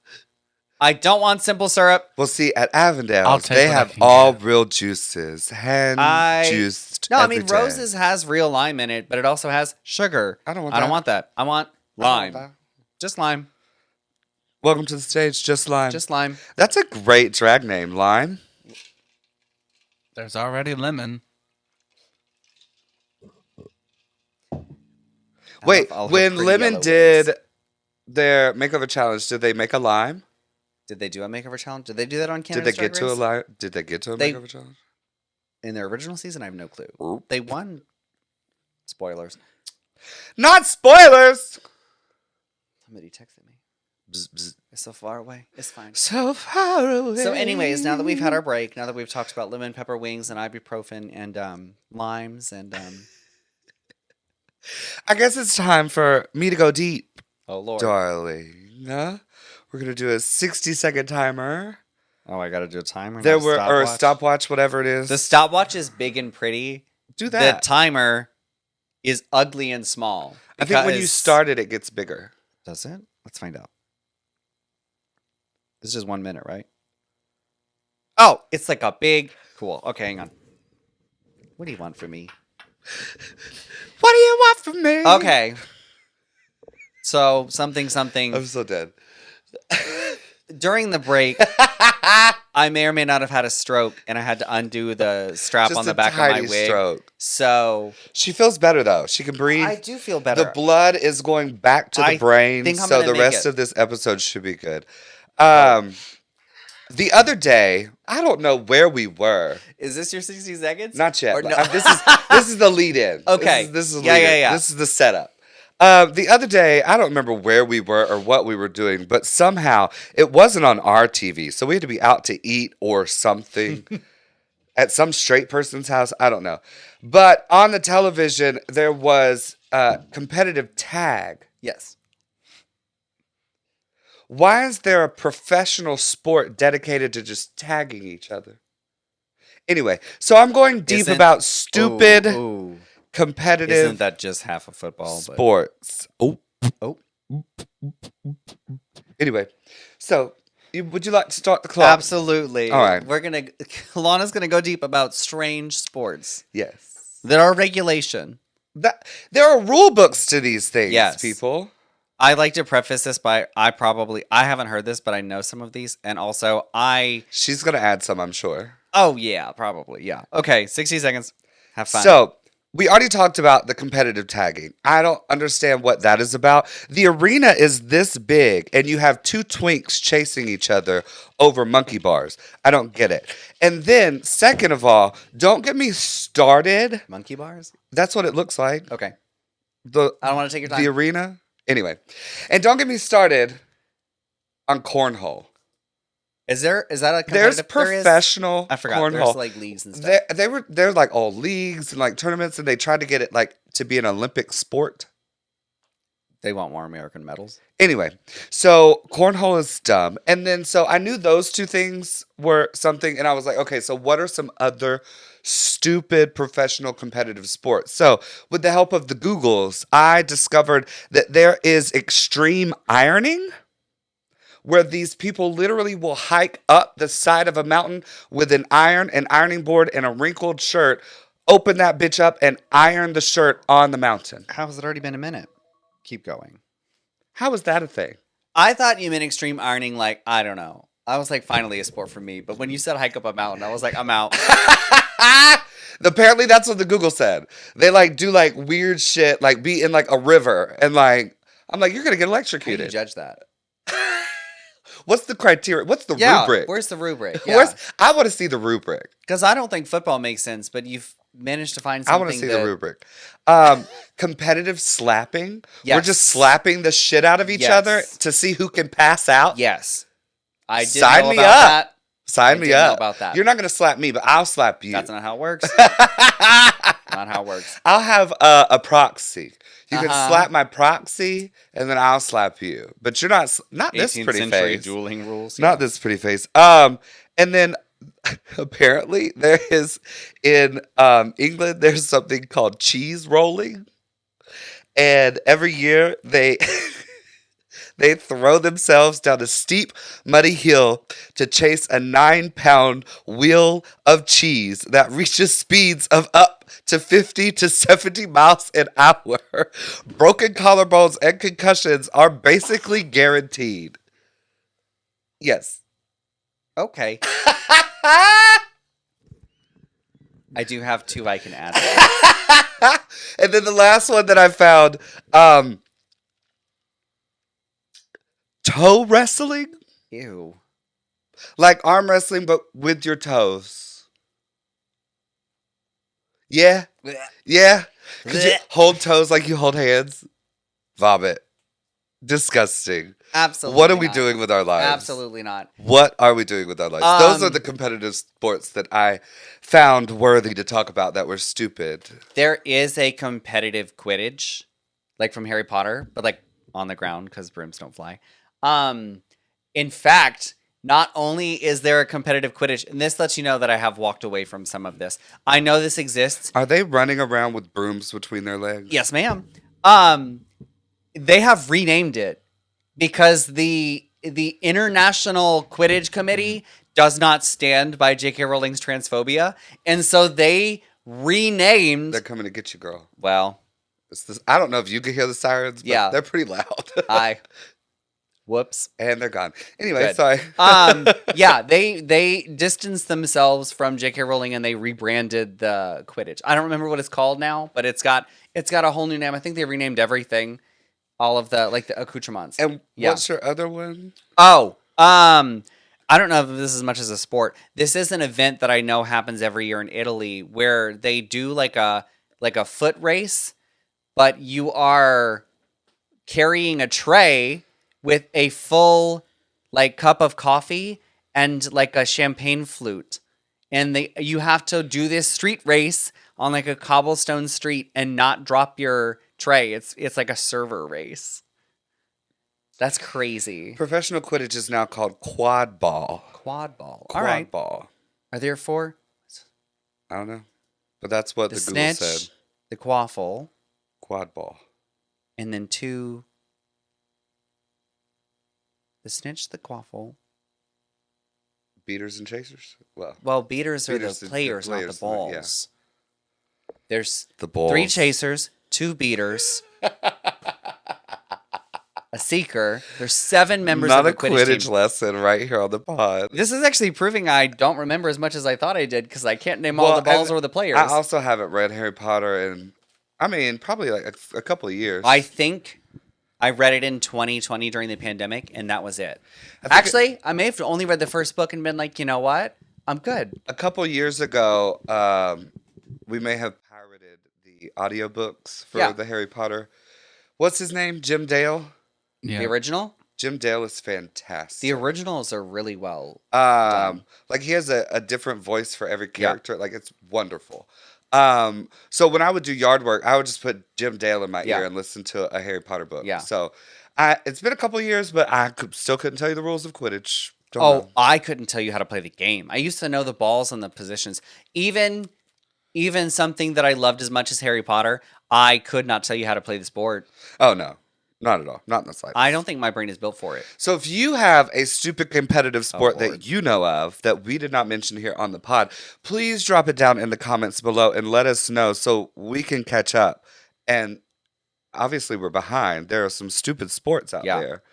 I don't want simple syrup. Well, see, at Avondale's, take they what I have can all get. real juices, juiced. No, I every mean day. roses has real lime in it, but it also has sugar. I don't want I don't that. want that. I want lime. that. Just lime. Welcome to the stage, Just Lime. Just lime. That's a great drag name, Lime. There's already lemon. Wait, all her when pretty Lemon yellow did wings. their makeover challenge, did they make a lime? Did they do a makeover challenge? Did they do that on Did Canada's they get Drag to a Race? lime? Did they get to a They- makeover challenge? In their original season, I have no clue. They won. Spoilers. Not spoilers. Somebody texted me. Bzz, bzz. It's so far away. It's fine. So far away. So, anyways, now that we've had our break, now that we've talked about lemon pepper wings and ibuprofen and limes and I guess it's time for me to go deep, oh lord, darling. We're gonna do a 60-second timer. oh I gotta do a timer. There not a were or a stopwatch? stopwatch, whatever it is. The stopwatch is big and pretty. Do that. The timer is ugly and small. I think when you because- start it, it gets bigger. does it? Let's find out. This is just 1 minute, right? Oh, it's like a big cool. Okay, hang on. What do you want from me? What do you want from me? Okay. So something. I'm so dead. During the break, I may or may not have had a stroke, and I had to undo the strap Just on the a back of my tiny wig. stroke. So She feels better though. She can breathe. I do feel better. The blood is going back to the I brain, think I'm so gonna the make rest it. of this episode should be good. The other day, I don't know where we were. Is this your 60 seconds? Not yet. Or but, no? this is the lead in. Okay. This is Yeah, lead in. yeah, yeah. This is the setup. The other day, I don't remember where we were or what we were doing, but somehow it wasn't on our TV, so we had to be out to eat or something at some straight person's house. I don't know, but on the television there was competitive tag. Yes. Why is there a professional sport dedicated to just tagging each other? Anyway, so I'm going deep Isn't- about stupid Ooh. competitive Isn't that just half of football? But... sports. Oh. Oh. Anyway, so would you like to start the clock? Absolutely. All right. Lana's gonna go deep about strange sports Yes. that are regulation. There are rule books to these things, Yes. people. I like to preface this by I haven't heard this, but I know some of these, and also She's going to add some, I'm sure. oh yeah, probably yeah. Okay, 60 seconds. Have fun. So, we already talked about the competitive tagging. I don't understand what that is about. The arena is this big, and you have two twinks chasing each other over monkey bars. I don't get it. And then, second of all, don't get me started. monkey bars. That's what it looks like. Okay, The I don't want to take your time. the arena. Anyway, and don't get me started on cornhole. Is that a There's competitive? There is? professional I forgot. cornhole. There's like leagues and stuff. They're like all leagues and like tournaments, and they tried to get it like to be an Olympic sport. They want more American medals. Anyway, so cornhole is dumb, and then so I knew those two things were something, and I was like, okay, so what are some other stupid professional competitive sports? So with the help of the Googles, I discovered that there is extreme ironing, where these people literally will hike up the side of a mountain with an ironing board, and a wrinkled shirt, open that bitch up, and iron the shirt on the mountain. How has it already been a minute? Keep going. How is that a thing? I thought you meant extreme ironing, like, I don't know. I was like, finally a sport for me. But when you said hike up a mountain, I was like, I'm out. Apparently that's what the Google said. They like do like weird shit, like be in like a river, and like I'm like, you're gonna get How do you electrocuted. judge that? What's the criteria? What's the Yeah, rubric? where's the rubric? I want to see the rubric. Because I don't think football makes sense, but you've managed to find I something want to see that... the rubric. Competitive slapping. Yes. We're just slapping the shit out of each Yes. other to see who can pass out. Yes. I did Sign know me about up. that. Sign I me didn't know up. about that. You're not going to slap me, but I'll slap you. That's not how it works. Not how it works. I'll have a proxy. You can Uh-huh. slap my proxy, and then I'll slap you. But you're not this 18th pretty century face. dueling rules. Not yeah. this pretty face. And then apparently there is in England there's something called cheese rolling, and every year they they throw themselves down a steep, muddy hill to chase a 9-pound wheel of cheese that reaches speeds of up to 50 to 70 miles an hour. Broken collarbones and concussions are basically guaranteed. Yes. Okay. I do have two I can add to this. And then the last one that I found, toe wrestling? Ew. Like arm wrestling, but with your toes. Yeah. Yeah. Could you hold toes like you hold hands? Vomit. Disgusting. Absolutely. What are we not. doing with our lives? Absolutely not. What are we doing with our lives? Those are Um, the competitive sports that I found worthy to talk about that were stupid. There is a competitive Quidditch, like from Harry Potter, but like on the ground because brooms don't fly. In fact, not only is there a competitive Quidditch, and this lets you know that I have walked away from some of this. I know this exists. Are they running around with brooms between their legs? Yes, ma'am. They have renamed it because the International Quidditch Committee does not stand by J.K. Rowling's transphobia, and so they renamed. They're coming to get you, girl. Well, It's this, I don't know if you can hear the sirens, but Yeah. they're pretty loud. whoops. And they're gone. Anyway, Good. sorry. Yeah, they distanced themselves from J.K. Rowling and they rebranded the Quidditch. I don't remember what it's called now, but it's got a whole new name. I think they renamed everything, all of the like the accoutrements. And Yeah. what's your other one? Oh, I don't know if this is as much as a sport. This is an event that I know happens every year in Italy where they do like a foot race, but you are carrying a tray with a full like cup of coffee and like a champagne flute. And you have to do this street race on like a cobblestone street and not drop your tray. It's like a server race. That's crazy. Professional Quidditch is now called quad ball. Quad ball. Quad All right. ball. Are there four? I don't know. But that's what The the Google snitch, said. the quaffle, Quad ball. and then two. The snitch, the quaffle. Beaters and chasers? Well, beaters are Beaters the is the players, not the players, yeah. balls. There's The balls. 3 chasers, 2 beaters, a seeker. There's 7 members Not of a the Quidditch Quidditch team. lesson right here on the pod. This is actually proving I don't remember as much as I thought I did because I can't name all the balls and or the players. I also haven't read Harry Potter in, I mean, probably like a couple of years. I think I read it in 2020 during the pandemic, and that was it. I think Actually, I may have only read the first book and been like, you know what? I'm good. a couple years ago, we may have pirated the audiobooks for Yeah. the Harry Potter. What's his name? Jim Dale? Yeah. The original? Jim Dale is fantastic. The originals are really well. Like he has a different voice for every character. Like it's wonderful. So when I would do yard work, I would just put Jim Dale in my Yeah. ear and listen to a Harry Potter book. Yeah. So it's been a couple years, but I still couldn't tell you the rules of Quidditch. Don't Oh, know. I couldn't tell you how to play the game. I used to know the balls and the positions. Even something that I loved as much as Harry Potter, I could not tell you how to play the sport. Oh no, not at all. Not in the slightest. I don't think my brain is built for it. So if you have a stupid competitive sport Lord. that you know of that we did not mention here on the pod, please drop it down in the comments below and let us know so we can catch up. And obviously we're behind. There are some stupid sports out Yeah. there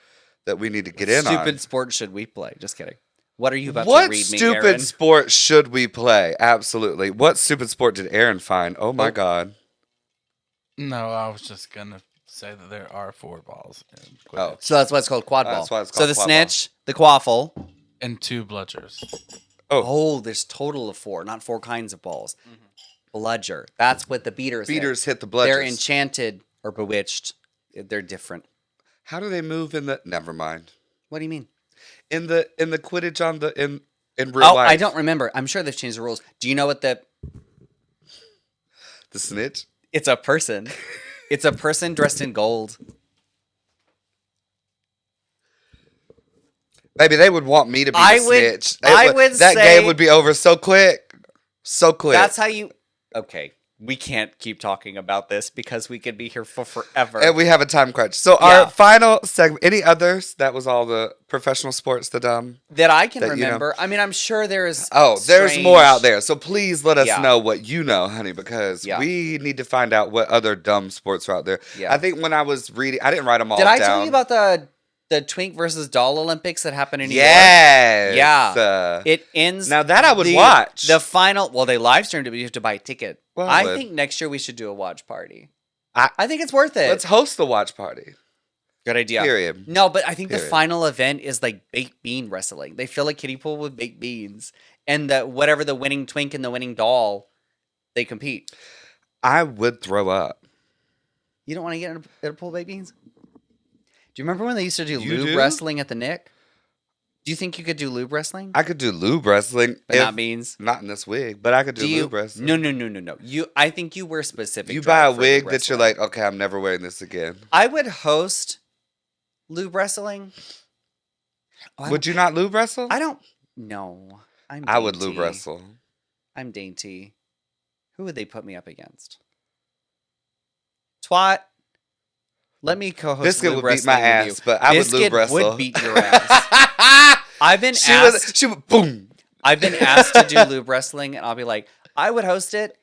that we need to get in Stupid on. sport should we play? Just kidding. What are you about What to read me, stupid Aaron? sport should we play? Absolutely. What stupid sport did Aaron find? Oh my God. No, I was just gonna say that there are 4 balls in Quidditch. Oh. So that's why it's called quad ball. That's why it's so called the quad snitch, the quaffle. And 2 bludgers. Oh, there's total of 4, not 4 kinds of balls. Bludger. That's what the beaters. Beaters hit the They're bludgers. enchanted or bewitched. They're different. How do they move in the? Never mind. What do you mean? In the Quidditch in real Oh, life? I don't remember. I'm sure they've changed the rules. Do you know what The snitch? It's a person. It's a person dressed in gold. Maybe they would want me to be I the would- snitch. I would that say- game would be over so quick. So quick. That's how you. Okay, we can't keep talking about this because we could be here for forever. And we have a time crunch. So Yeah. our final segment. Any others? That was all the professional sports. that I can that you know. remember. I mean, I'm sure there's. Oh, there's strange- more out there. So please let us Yeah. know what you know, honey, because Yeah. we need to find out what other dumb sports are out there. Yeah. I think when I was reading, I didn't write them all Did down. I tell you about the Twink versus Doll Olympics that happened in New York? Yes. Yeah. It ends. Now that I would the, watch. The final. Well, they live streamed it, but you have to buy a ticket. Well, I I would. think next year we should do a watch party. I- I think it's worth it. Let's host the watch party. Good idea. Period. No, but I think the Period. final event is like baked bean wrestling. They fill a kiddie pool with baked beans, and whatever the winning twink and the winning doll, they compete. I would throw up. You don't want to get in a pool of baked beans? Do you remember when they used to do You lube do? wrestling at the Nick? Do you think you could do lube wrestling? I could do lube wrestling. But not beans. Not in this wig, but I could do, Do you? lube wrestling. No. I think you wear specific. You buy a dress for wig lube that you're wrestling. like, okay, I'm never wearing this again. I would host lube wrestling. Oh, Would you not lube wrestle? I don't. No, I'm. I would lube dainty. wrestle. I'm dainty. Who would they put me up against? Twat. Let me co-host. Biscuit lube would beat my wrestling with ass, you. but I Biscuit would lube wrestle. would beat your ass. I've been asked. She would boom. I've been asked to do lube wrestling, and I'll be like, I would host it.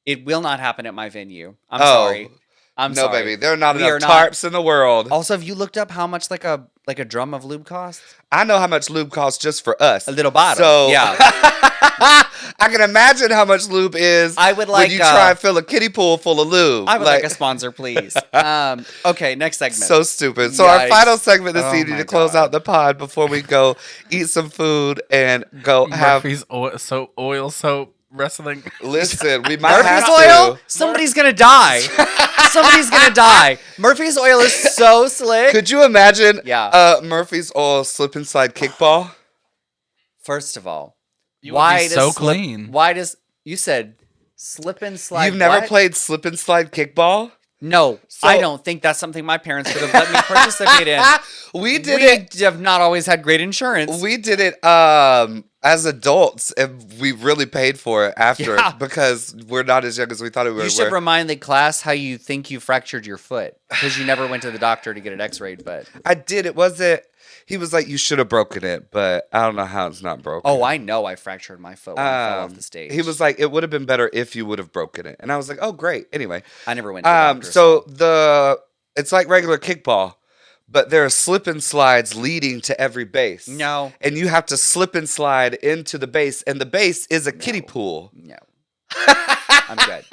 It will not happen at my venue. I'm sorry. I'm no, sorry. baby. There are not We are enough not- tarps in the world. Also, have you looked up how much like a drum of lube costs? I know how much lube costs just for us. A little bottle. So Yeah. I can imagine how much lube is. I would when like, you try and fill a kiddie pool full of lube. I would like a sponsor, please. Okay, next segment. So stupid. So our Yikes. final segment this Oh evening my to close God. out the pod before we go eat some food and go have. Murphy's oil soap wrestling. Listen, we might have Murphy's oil? to. Somebody's gonna die. Somebody's gonna die. Murphy's oil is so slick. Could you imagine? Yeah. Murphy's oil slip and slide kickball. First of all, You would be so clean. Why does you said slip and slide? You've never what? played slip and slide kickball? No, So- I don't think that's something my parents would have let me participate in. We did it. We have not always had great insurance. We did it as adults, and we really paid for it after Yeah. because we're not as young as we thought we were. You should remind the class how you think you fractured your foot because you never went to the doctor to get it x-rayed. But I did. It wasn't. He was like, "You should have broken it," but I don't know how it's not broken. oh, I know I fractured my foot when I fell off the stage. He was like, "It would have been better if you would have broken it," and I was like, "Oh, great." Anyway, I never went to the doctor. so it's like regular kickball, but there are slip and slides leading to every base. No. and you have to slip and slide into the base, and the base is a kiddie pool. No. I'm good.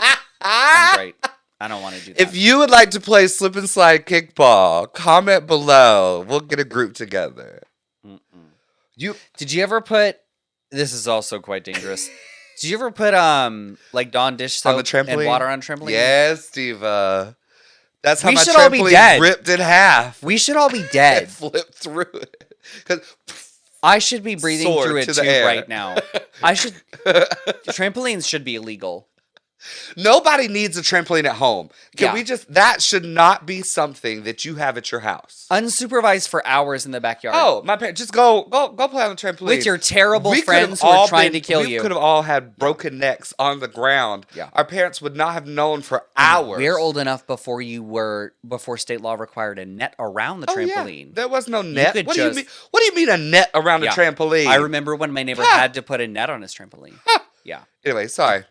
I'm great. I don't want to do that. If you would like to play slip and slide kickball, comment below. We'll get a group together. You Did you ever put? This is also quite dangerous. Did you ever put like Dawn dish soap on the trampoline and water on trampoline? Yes, Steva. That's how We my should all be trampoline dead. ripped in half. We should all be It dead. flipped through it. 'Cause I should be breathing Soar through it to too the air. right now. I should. Trampolines should be illegal. Nobody needs a trampoline at home. Can Yeah. we just? That should not be something that you have at your house. Unsupervised for hours in the backyard. Oh, my parents, just go play on the trampoline with your terrible We could friends have who are all trying been- to kill we you. could have all had broken necks on the ground. Yeah. Our parents would not have known for hours. We're old enough before state law required a net around the trampoline. Yeah. There was no net. could What do you just- mean? What do you mean a net around Yeah. a trampoline? I remember when my neighbor Ha! had to put a net on his trampoline. Yeah. Anyway, sorry.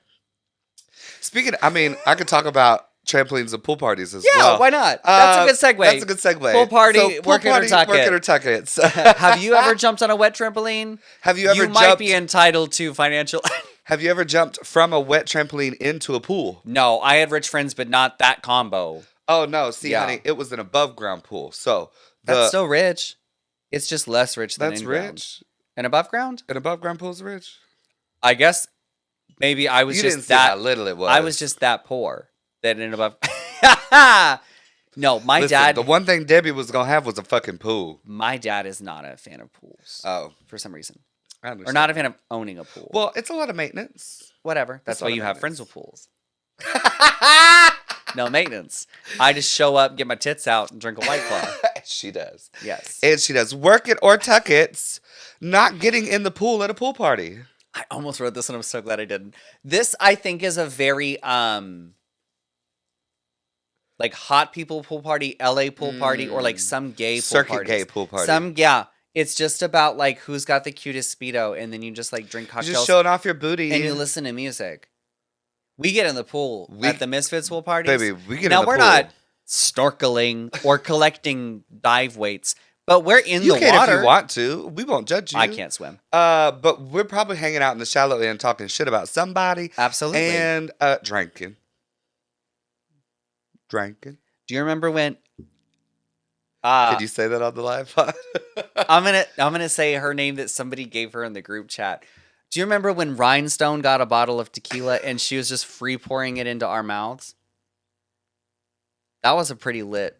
Speaking, I could talk about trampolines and pool parties as Yeah, well. why not? That's a good segue. That's a good segue. Pool party, So, work it or tuck work it. it or tuck it. Have you ever jumped on a wet trampoline? Have you ever You might jumped? be entitled to financial. Have you ever jumped from a wet trampoline into a pool? No, I had rich friends, but not that combo. Oh no! See, Yeah. honey, it was an above ground pool. So That's still rich. It's just less rich than that's in-ground. rich. And above ground? An above ground pool's rich. I guess maybe I was You just didn't see that. how little it was. I was just that poor that in above. No, my Listen, dad. The one thing Debbie was gonna have was a fucking pool. My dad is not a fan of pools Oh, for some reason. I Or understand. not a fan of owning a pool. Well, it's a lot of maintenance. Whatever. That's a why lot you of have friends with maintenance. pools. No maintenance. I just show up, get my tits out, and drink a White Claw. She does. Yes. And she does. Work it or tuck it. Not getting in the pool at a pool party. I almost wrote this and I'm so glad I didn't. This, I think, is a very, like, hot people pool party, LA pool party, or, like, some gay pool Circuit parties. gay pool party. Yeah. It's just about, like, who's got the cutest Speedo, and then you just, like, drink You're cocktails. just showing off your booty. And you listen to music. We get in the pool at the Misfits pool parties. Baby, we get now, in the we're pool. not snorkeling or collecting dive weights, but we're in You the can water. if you want to. We won't judge you. I can't swim. But we're probably hanging out in the shallow end talking shit about somebody. Absolutely. And drinking. Drinking. Do you remember when? Could you say that on the live pod? I'm gonna say her name that somebody gave her in the group chat. Do you remember when Rhinestone got a bottle of tequila and she was just free pouring it into our mouths? That was a pretty lit.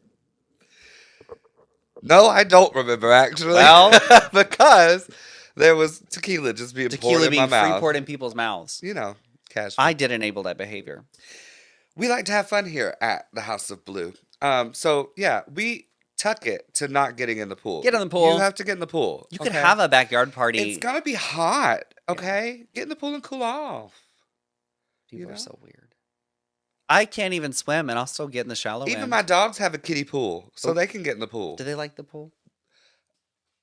No, I don't remember actually. Well, because there was tequila just being poured tequila in being my free mouth. poured in people's mouths. You know, casual. I did enable that behavior. We like to have fun here at the House of Blue. So yeah, we tuck it to not getting in the pool. Get in the pool. You have to get in the pool. You could have a backyard party. It's gonna be hot. Okay, get in the pool and cool off. People are so weird. I can't even swim, and I'll still get in the shallow Even end. my dogs have a kiddie pool, so Oh. they can get in the pool. Do they like the pool?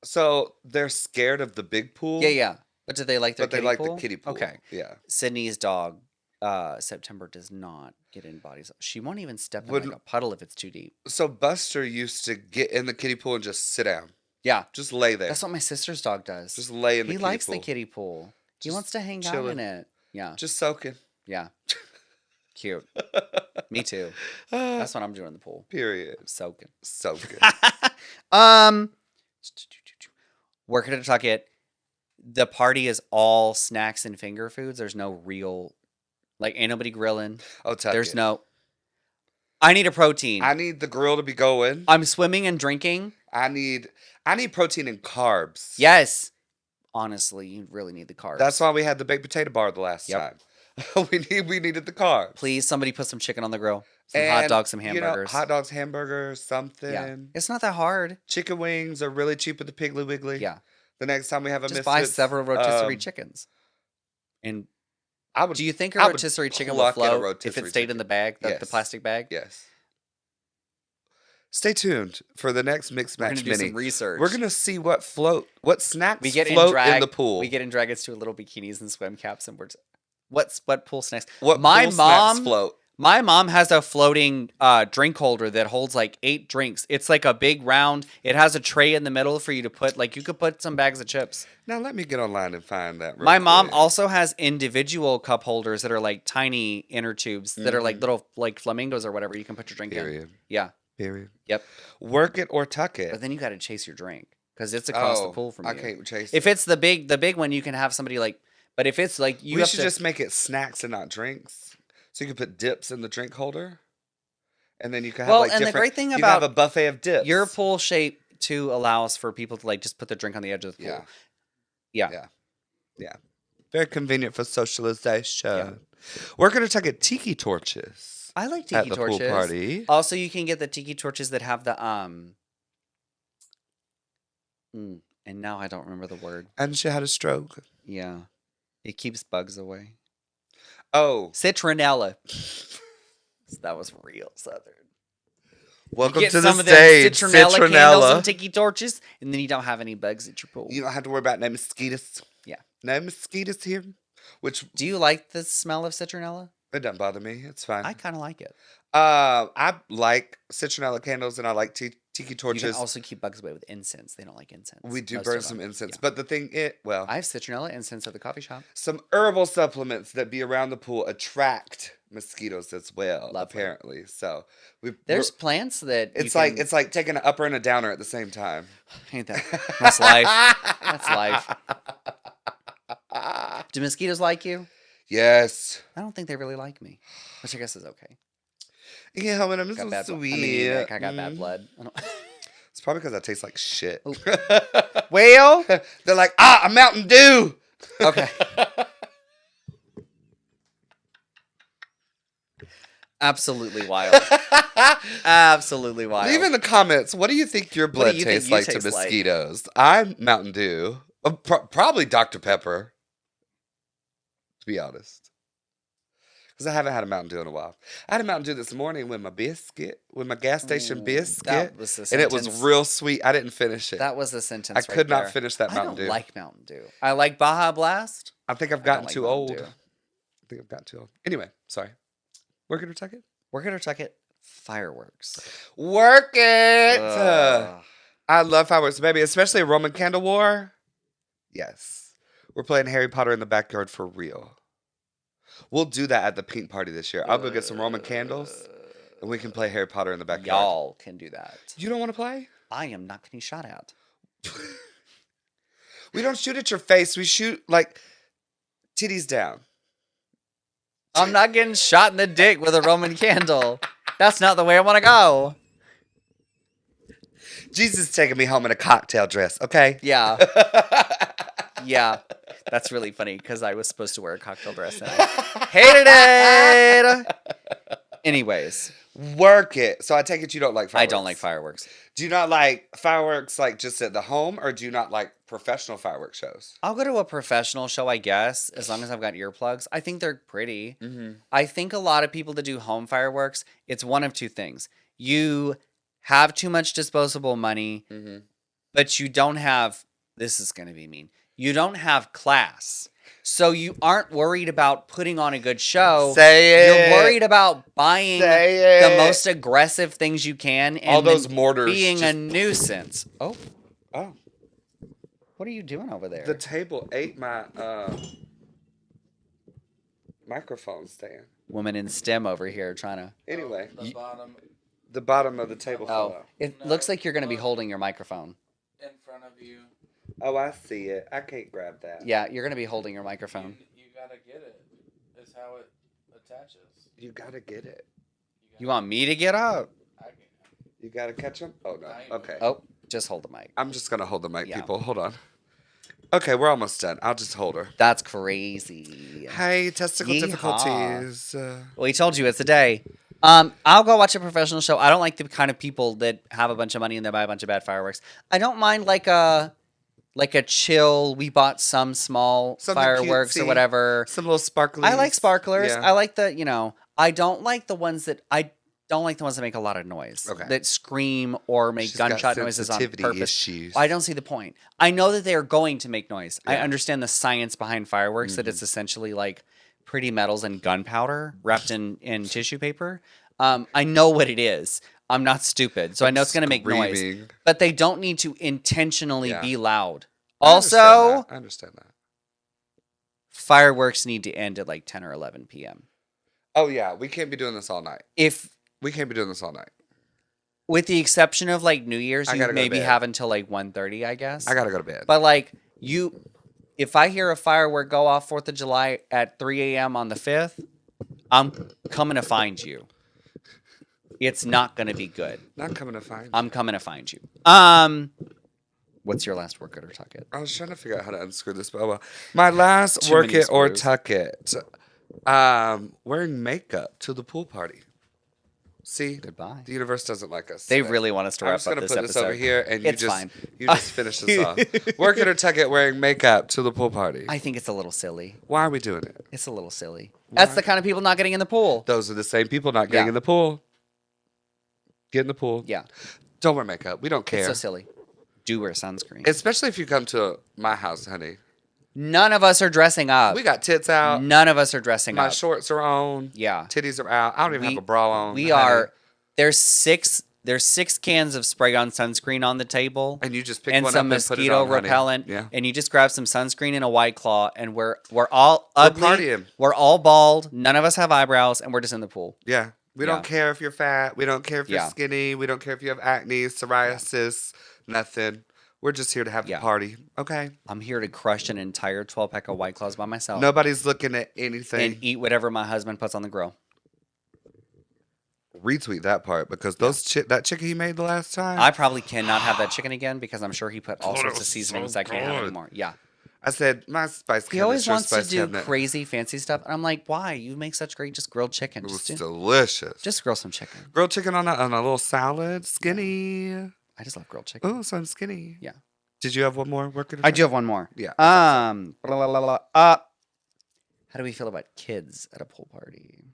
So they're scared of the big pool. Yeah. But do they like their But they kiddie like pool? the kiddie pool. Okay. Yeah. Sydney's dog, September, does not get in bodies. She won't even step in Wouldn't- like a puddle if it's too deep. So Buster used to get in the kiddie pool and just sit down. Yeah. Just lay there. That's what my sister's dog does. Just lay in the He kiddie likes pool. the kiddie pool. He Just wants to hang out chilling. in it. Yeah. Just soaking. Yeah. Cute. Me too. That's what I'm doing in the pool. Period. Soaking. Soaking. Working to tuck it. The party is all snacks and finger foods. There's no real, like, ain't nobody grilling. Oh, tuck There's it. no. I need a protein. I need the grill to be going. I'm swimming and drinking. I need protein and carbs. Yes. Honestly, you really need the carbs. That's why we had the baked potato bar the last Yep. time. we needed the carbs. Please, somebody put some chicken on the grill. Some hot And, dogs, some you know, hamburgers. hot dogs, hamburgers, something. Yeah. It's not that hard. Chicken wings are really cheap at the Piggly Wiggly. Yeah. The next time we have a Just buy Misfits, several rotisserie chickens. And I would. do you think a I would rotisserie chicken would pluck at a float if it rotisserie stayed in chicken. the bag, the Yes. plastic bag? Yes. Stay tuned for the next We're MxMatched gonna do mini. some research. We're gonna see what snacks we get float in drag. in the pool. We get in drag. It's to little bikinis and swim caps, and what pool snacks? what my pool snacks mom float. My mom has a floating drink holder that holds like 8 drinks. It's like a big round. It has a tray in the middle for you to put, like, you could put some bags of chips. Now let me get online and find that. Real My mom quick. also has individual cup holders that are like tiny inner tubes that are like little like flamingos or whatever. You can put your drink in. Period. Yeah. Period. Yep. Work it or tuck it. But then you got to chase your drink because it's across the pool from you. I can't chase. If it's the big one, you can have somebody like. But if it's like you we have should to, just make it snacks and not drinks. So you can put dips in the drink holder, and then you can have Well, like and the different. great thing you about can have a buffet of dips. your pool shape too allows for people to like just put the drink on the edge of the pool. Yeah. Very convenient for socialization. We're gonna tuck it tiki torches I like at tiki the torches. pool party. Also, you can get the tiki torches that have the and now I don't remember the word. And she had a stroke. Yeah. It keeps bugs away. Oh, Citronella. That was real Southern. welcome Get to some the of them stage, citronella candles and Citronella. tiki torches, and then you don't have any bugs at your pool. You don't have to worry about no mosquitoes. Yeah. No mosquitoes here. Which Do you like the smell of citronella? it doesn't bother me. It's fine. I kind of like it. I like citronella candles and I like tiki You can torches. also keep bugs away with incense. They don't like incense. We do Most burn of some them. incense, Yeah. but the thing I have citronella incense at the coffee shop. some herbal supplements that be around the pool attract mosquitoes as well. Lovely. Apparently, so There's plants that you it's like can- it's like taking an upper and a downer at the same time. ain't that that's life. That's life. Do mosquitoes like you? Yes. I don't think they really like me, which I guess is okay. Yeah, but I'm Got so bad blood. sweet. I mean, like, I got bad blood. I don't... It's probably because I taste like shit. Well, They're like, a Mountain Dew. okay. Absolutely wild. Absolutely wild. Leave in the comments, what do you think your blood you think tastes you like to taste like? mosquitoes? I'm Mountain Dew. Probably Dr. Pepper, to be honest. Because I haven't had a Mountain Dew in a while. I had a Mountain Dew this morning with my biscuit, with my gas station biscuit. That was the and it was sentence. real sweet. I didn't finish it. That was the sentence. I could right not there. finish that Mountain I don't Dew. like Mountain Dew. I like Baja Blast. I think I've I don't gotten like too Mountain old. Dew. I think I've gotten too old. Anyway, sorry. Work it or tuck it? We're gonna check it. Fireworks. Work it! Ugh. I love fireworks, baby, especially a Roman candle war. Yes. We're playing Harry Potter in the backyard for real. We'll do that at the pink party this year. I'll go get some Roman candles and we can play Harry Potter in the backyard. Y'all can do that. You don't want to play? I am not getting shot at. We don't shoot at your face. We shoot like titties down. I'm not getting shot in the dick with a Roman candle. That's not the way I want to go. Jesus is taking me home in a cocktail dress, okay? Yeah. Yeah. That's really funny because I was supposed to wear a cocktail dress and I hated it. Anyways, Work it. So I take it you don't like fireworks. I don't like fireworks. Do you not like fireworks like just at the home, or do you not like professional fireworks shows? I'll go to a professional show, I guess, as long as I've got earplugs. I think they're pretty. Mm-hmm. I think a lot of people that do home fireworks, it's one of two things. You have too much disposable money, Mm-hmm. but you don't have, this is going to be mean, you don't have class. So you aren't worried about putting on a good show. Say it. You're worried about buying Say the it. most aggressive things you can and All those then mortars being a just- nuisance. Oh, Oh, what are you doing over there? the table ate my microphone stand. Woman in STEM over here trying to. Anyway, The bottom the bottom of the table fell Oh, out. it No, looks like you're going to be no. holding your microphone. in front of you. Oh, I see it. I can't grab that. Yeah, you're going to be holding your microphone. You gotta get it. It's how it attaches. You gotta get it. You want me to get up? I can. You gotta catch them. Oh no. Okay. Oh, just hold the mic. I'm just gonna hold the mic, Yeah. people. Hold on. Okay, we're almost done. I'll just hold her. That's crazy. Hey, testicle Yeehaw. difficulties. We told you it's a day. I'll go watch a professional show. I don't like the kind of people that have a bunch of money and they buy a bunch of bad fireworks. I don't mind like a chill. We bought some small Something fireworks or cutesy. whatever. Some little sparkly. I like sparklers. Yeah. I like I don't like the ones that make a lot of noise. Okay. That scream or make She's got gunshot noises on sensitivity purpose. issues. I don't see the point. I know that they are going to make noise. I Yeah. understand the science behind fireworks, that it's essentially like pretty metals and gunpowder wrapped in tissue paper. I know what it is. I'm not stupid. So I know it's going to make noise. Screaming. But they don't need to intentionally Yeah. be loud. I understand Also, that. I understand that. fireworks need to end at like 10 or 11 p.m. Oh yeah, we can't be doing this all night. If We can't be doing this all night. with the exception of like New Year's, I you gotta go to maybe bed. have until like 1:30, I guess. I gotta go to bed. But like if I hear a firework go off 4th of July at 3 a.m. on the 5th, I'm coming to find you. It's not going to be good. Not coming to find. I'm coming to find you. What's your last work it or tuck it? I was trying to figure out how to unscrew this, but oh well. My last Too work many it or screws. tuck it. Wearing makeup to the pool party. See, Goodbye. the universe doesn't like us. They today. really want us to I'm wrap just up gonna this put episode. this over here, and It's fine. you just finish this off. Work it or tuck it, wearing makeup to the pool party. I think it's a little silly. Why are we doing it? It's a little silly. That's the kind of people not getting in the pool. Those are the same people not getting Yeah. in the pool. Get in the pool. Yeah. Don't wear makeup. We don't It's care. so silly. Do wear sunscreen. Especially if you come to my house, honey. None of us are dressing up. We got tits out. None of us are dressing My up. shorts are on. Yeah. Titties are out. I don't even We- have a bra on. We honey. are. There's six cans of spray on sunscreen on the table. And you just pick And one some up and put it mosquito on, honey. repellent. Yeah. And you just grab some sunscreen and a White Claw, and we're all ugly. partying. We're all bald. None of us have eyebrows, and we're just in the pool. Yeah. We Yeah. don't care if you're fat. We don't care if you're Yeah. skinny. We don't care if you have acne, psoriasis, nothing. We're just here to have Yeah. the party. Okay. I'm here to crush an entire 12-pack of White Claws by myself Nobody's looking at anything. and eat whatever my husband puts on the grill. retweet that part because that chicken he made the last time. I probably cannot have that chicken again because I'm sure he put all God, it sorts of was seasonings so I can't have good. anymore. Yeah. I said my spice. He always wants to do crazy fancy stuff. And I'm like, why? You make such great just grilled chicken. It was Just delicious. just grill some chicken. Grilled chicken on a little salad, skinny. I just love grilled chicken. Oh, so I'm skinny. Yeah. Did you have one more working? I do have one more. Yeah. Blah, blah, blah, blah. How do we feel about kids at a pool party?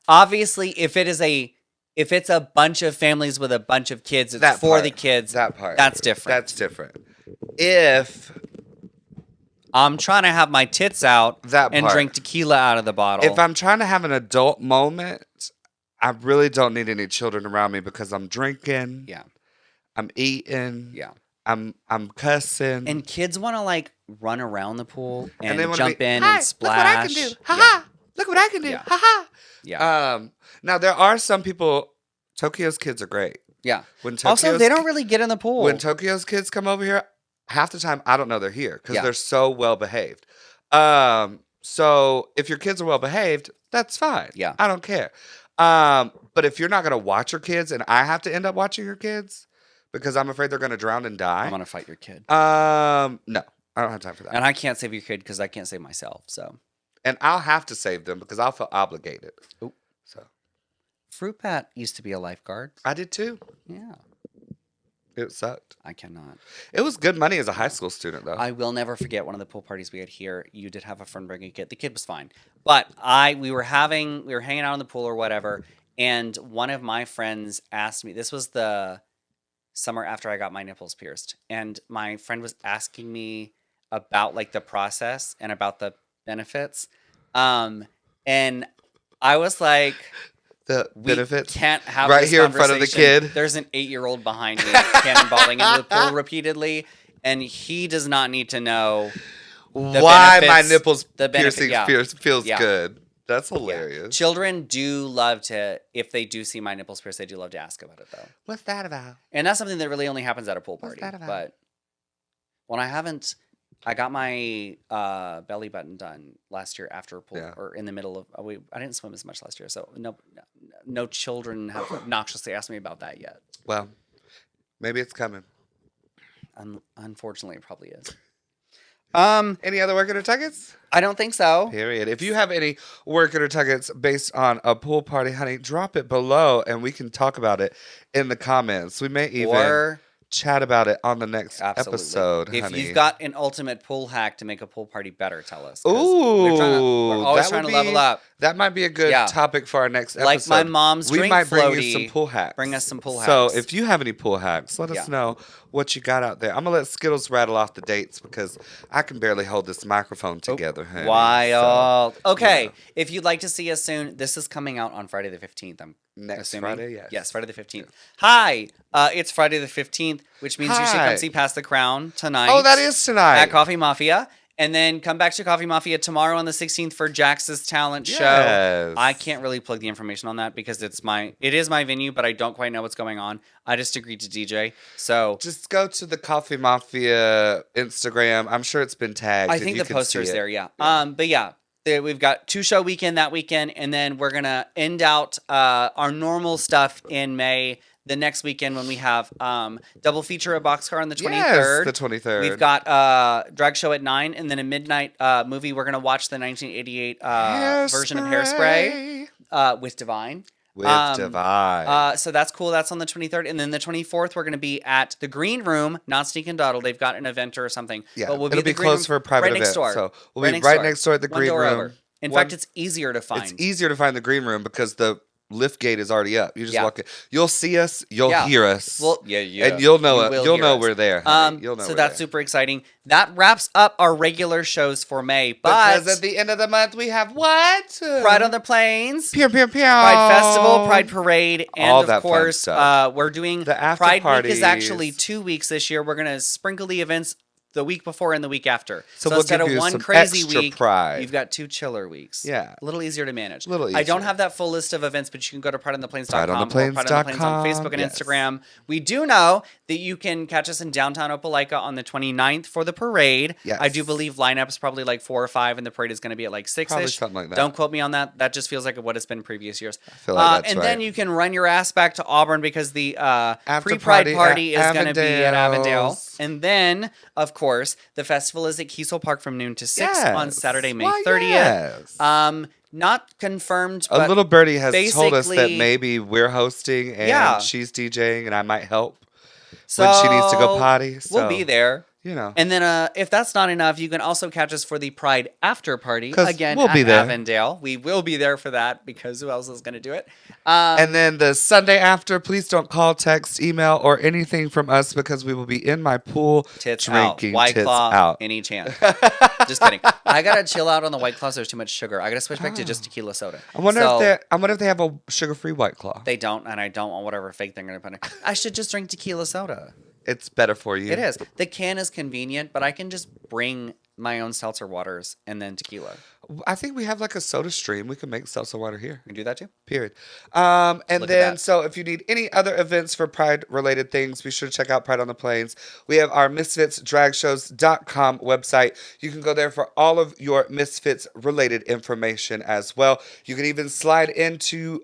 Obviously, if it's a bunch of families with a bunch of kids, it's for the kids. That part. That's different. That's different. If I'm trying to have my tits out and drink tequila out of the bottle. If I'm trying to have an adult moment, I really don't need any children around me because I'm drinking. Yeah. I'm eating. Yeah. I'm cussing. And kids want to like run around the pool and they wanna jump in "Hi, and splash. Look what I can do. Ha ha. Look what I can do. Yeah. Ha ha. Yeah. Now there are some people. Tokyo's kids are great. Yeah. When Also, they don't really get in the pool. When Tokyo's kids come over here, half the time I don't know they're here because Yeah. they're so well behaved. So if your kids are well behaved, that's fine. Yeah. I don't care. But if you're not gonna watch your kids and I have to end up watching your kids because I'm afraid they're gonna drown and die. I'm gonna fight your kid. No, I don't have time for that. And I can't save your kid because I can't save myself. So And I'll have to save them because I'll feel obligated. Oop. So Fruit Bat used to be a lifeguard. I did too. Yeah. It sucked. I cannot. It was good money as a high school student though. I will never forget one of the pool parties we had here. You did have a friend bring a kid. The kid was fine, but we were hanging out in the pool or whatever, and one of my friends asked me. This was the summer after I got my nipples pierced, and my friend was asking me about like the process and about the benefits, and I was like, the we benefits can't have right this here in front of the conversation. kid. There's an 8-year-old behind me cannonballing into the pool repeatedly, and he does not need to know why my benefits- nipples the benefit- piercing feels Yeah. good. That's Yeah. hilarious. Children do love to, if they do see my nipples pierced, they do love to ask about it though, What's that about? and that's something that really only happens at a pool What's party. that about? But when I got my belly button done last year after a pool, Yeah. or in the middle of. I didn't swim as much last year, so no children have obnoxiously asked me about that yet. Well, maybe it's coming. Unfortunately, it probably is. Any other work it or tuggets? I don't think so. Period. If you have any work it or tuggets based on a pool party, honey, drop it below and we can talk about it in the comments. We may even Or chat about it on the next absolutely. episode, If honey. you've got an ultimate pool hack to make a pool party better, tell us. 'cause Ooh, we're always that trying would to level be- up. That might be a good Yeah. topic for our next episode. Like my mom's we drink might bring floaty. you some pool hacks. Bring us some pool So hacks. if you have any pool hacks, let Yeah. us know what you got out there. I'm gonna let Skittles rattle off the dates because I can barely hold this microphone together, honey. Wild. Okay, yeah. if you'd like to see us soon, this is coming out on Friday the 15th. I'm Next assuming. Friday, yes. Yes, Friday the 15th. Hi, it's Friday the 15th, which means you should Hi. come see Pass the Crown tonight. Oh, that is tonight. at Coffee Mafia. And then come back to Coffee Mafia tomorrow on the 16th for Jax's talent show. Yes. I can't really plug the information on that because it is my venue, but I don't quite know what's going on. I just agreed to DJ. So Just go to the Coffee Mafia Instagram. I'm sure it's been tagged. I and think you the can poster's see it. there, yeah. But yeah, we've got 2-show weekend that weekend, and then we're gonna end out our normal stuff in May. The next weekend when we have double feature a boxcar on the 23rd. Yes, the 23rd. We've got drag show at 9, and then a midnight movie. We're gonna watch the 1988 version of Hairspray with Divine. With Divine. So that's cool. That's on the 23rd, and then the 24th we're gonna be at the Green Room, not Sneak and Dawdle. They've got an event or something. Yeah, but we'll it'll at the be Green closed Room for a private right event. next door. So we'll be right next door at the One Green door Room. over. In One- fact, it's easier to find. It's easier to find the Green Room because the lift gate is already up. You just Yeah. walk in. You'll see us. You'll Yeah. hear us. Well, yeah. And you'll know You it. will You'll hear know us. we're there. honey. You'll know So we're that's there. super exciting. That wraps up our regular shows for May. But Because at the end of the month we have what? Pride on the Plains, Pew, pew, pew. Pride Festival, Pride Parade, and All of that fun course, stuff. we're doing The after Pride Week is parties. actually 2 weeks this year. We're gonna sprinkle the events the week before and the week after. So So we'll instead give of you one some crazy extra week, pride. you've got 2 chiller weeks. Yeah. A little easier to manage. Little I don't easier. have that full list of events, but you can go to prideontheplains.com or prideontheplains.com, Pride on the Plains on Facebook and yes. Instagram. We do know that you can catch us in downtown Opelika on the 29th for the parade. Yes. I do believe lineup is probably like 4 or 5, and the parade is going to be at like 6-ish. Probably something like that. Don't quote me on that. That just feels like what it's been previous years. I feel like that's and then right. you can run your ass back to Auburn because the After pre-pride party party at is going to be at Avondale. Avondale's. And then, of course, the festival is at Kiesel Park from noon to 6 on Yes. Saturday, May Why, 30th. yes. Not confirmed, A but little birdie has told us that basically- maybe we're hosting and Yeah. she's DJing and I might help when she needs to go potty. We'll so, be there. You know. And then if that's not enough, you can also catch us for the Pride after party 'Cause again we'll at be there. Avondale. We will be there for that because who else is going to do it? And then the Sunday after, please don't call, text, email, or anything from us because we will be in my pool Tits drinking out. White tits Claw, out. any chance. Just kidding. I gotta chill out on the White Claws. There's too much sugar. I gotta switch back to just tequila soda. I wonder So, if they have a sugar-free White Claw. they don't, and I don't want whatever fake thing they're gonna put in. I should just drink tequila soda. It's better for you. It is. The can is convenient, but I can just bring my own seltzer waters and then tequila. I think we have like a soda stream. We can make seltzer water here. You can do that too. Period. And Look at then, that. so if you need any other events for Pride-related things, be sure to check out Pride on the Plains. We have our MisfitsDragShows.com website. You can go there for all of your Misfits-related information as well. You can even slide into,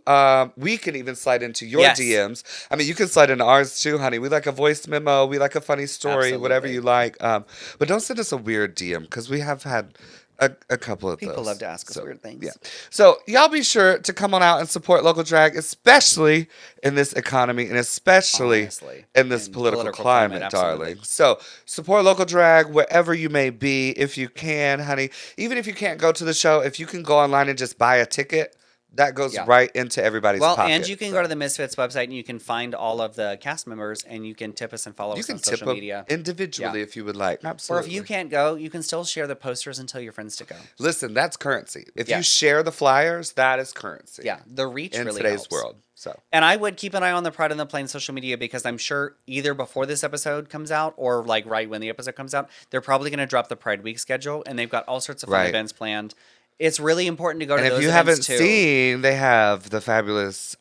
we can even slide into your Yes. DMs. I mean, you can slide into ours too, honey. We like a voice memo. We like a funny story, whatever Absolutely. you like. But don't send us a weird DM because we have had a couple of People those. love to ask us weird things. Yeah. So y'all be sure to come on out and support local drag, especially in this economy and especially Honestly. in this In political political climate, climate, darling. absolutely. So support local drag wherever you may be, if you can, honey. Even if you can't go to the show, if you can go online and just buy a ticket, that goes Yeah. right into everybody's Well, pocket. and you can go to the Misfits website and you can find all of the cast members and you can tip us and follow You us can on tip social them media. individually Yeah. if you would like. Or Absolutely. if you can't go, you can still share the posters and tell your friends to go. Listen, that's currency. If Yeah. you share the flyers, that is currency. Yeah, the reach in really today's helps. world. So And I would keep an eye on the Pride on the Plains social media because I'm sure either before this episode comes out or like right when the episode comes out, they're probably going to drop the Pride Week schedule and they've got all sorts of fun Right. events planned. It's really important to go to and those if you events haven't too. seen, they have the fabulous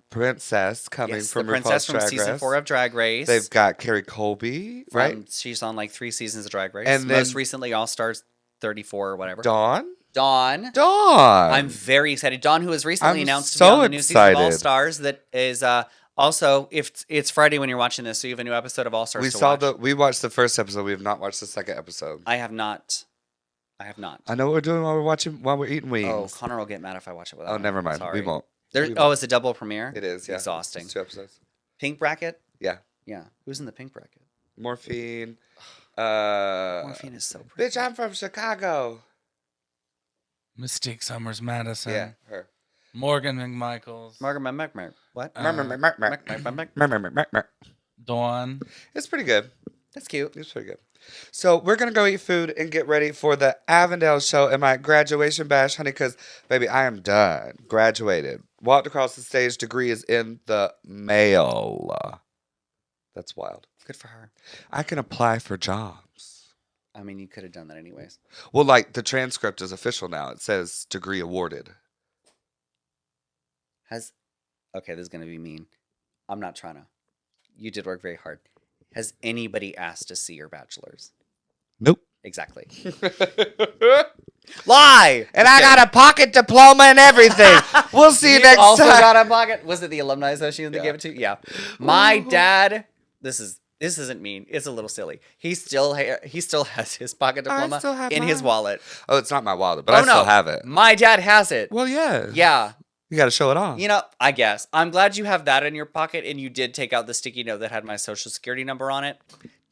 princess coming Yes, from the princess RuPaul's from Drag season Race. 4 of Drag Race. They've got Carrie Colby, right? She's on like 3 seasons of Drag Race. And Most then- recently All Stars 34 or whatever. Dawn. Dawn. Dawn. I'm very excited. Dawn, who was recently I'm announced to so be on the new season of All excited. Stars, that is also, if it's Friday when you're watching this, so you have a new episode of All Stars we to saw watch. we watched the first episode. We have not watched the second episode. I have not. I know what we're doing while we're eating wings. Oh, Connor will get mad if I watch it without Oh, him. never mind. Sorry. We won't. There, We oh, it's a double premiere? It is. Yeah. Exhausting. It's 2 episodes. Pink bracket? Yeah. Yeah. Who's in the pink bracket? Morphine. Morphine is so pretty. Bitch, I'm from Chicago. Mystique Summers Madison. Yeah, her. Morgan McMichaels. Margaret What? Dawn. It's pretty good. That's cute. It's pretty good. So we're going to go eat food and get ready for the Avondale show and my graduation bash, honey, because, baby, I am done. Graduated. Walked across the stage. Degree is in the mail. That's wild. Good for her. I can apply for jobs. I mean, you could have done that anyways. Well, like, the transcript is official now. It says degree awarded. Okay, this is going to be mean. I'm not trying to. You did work very hard. Has anybody asked to see your bachelor's? Nope. Exactly. Lie! And I got a pocket diploma and everything. We'll see you next also time. got a pocket. Was it the alumni association that gave it to you? Yeah. My dad. This isn't mean. It's a little silly. He still has his pocket diploma still have in his mine. wallet. Oh, it's not my wallet, but I still have it. My dad has it. Well, yeah. Yeah. You got to show it off. You know, I guess. I'm glad you have that in your pocket and you did take out the sticky note that had my social security number on it.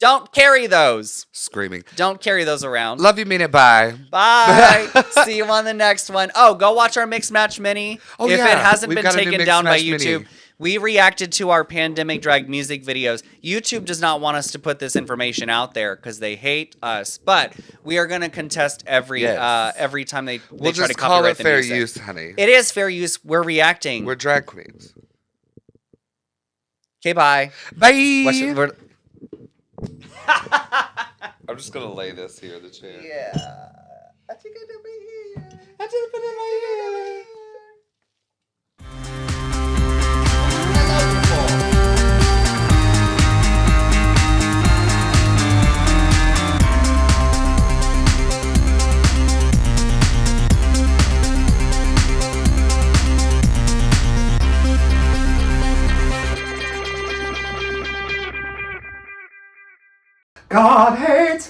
Don't carry those. Screaming. Don't carry those around. Love you, mean it. Bye. Bye. See you on the next one. Oh, go watch our MxMatched mini. Oh, if yeah. it hasn't We've been got a new taken down by MxMatched YouTube, mini. we reacted to our pandemic drag music videos. YouTube does not want us to put this information out there because they hate us. But we are going to contest every time they We'll try to just call copyright it the fair music. use, honey. It is fair use. We're reacting. We're drag queens. Okay, bye. Bye. Watch it. I'm I'm just gonna lay this here in the chair. Yeah. I think I did my hair. I just put it in my ear. God hates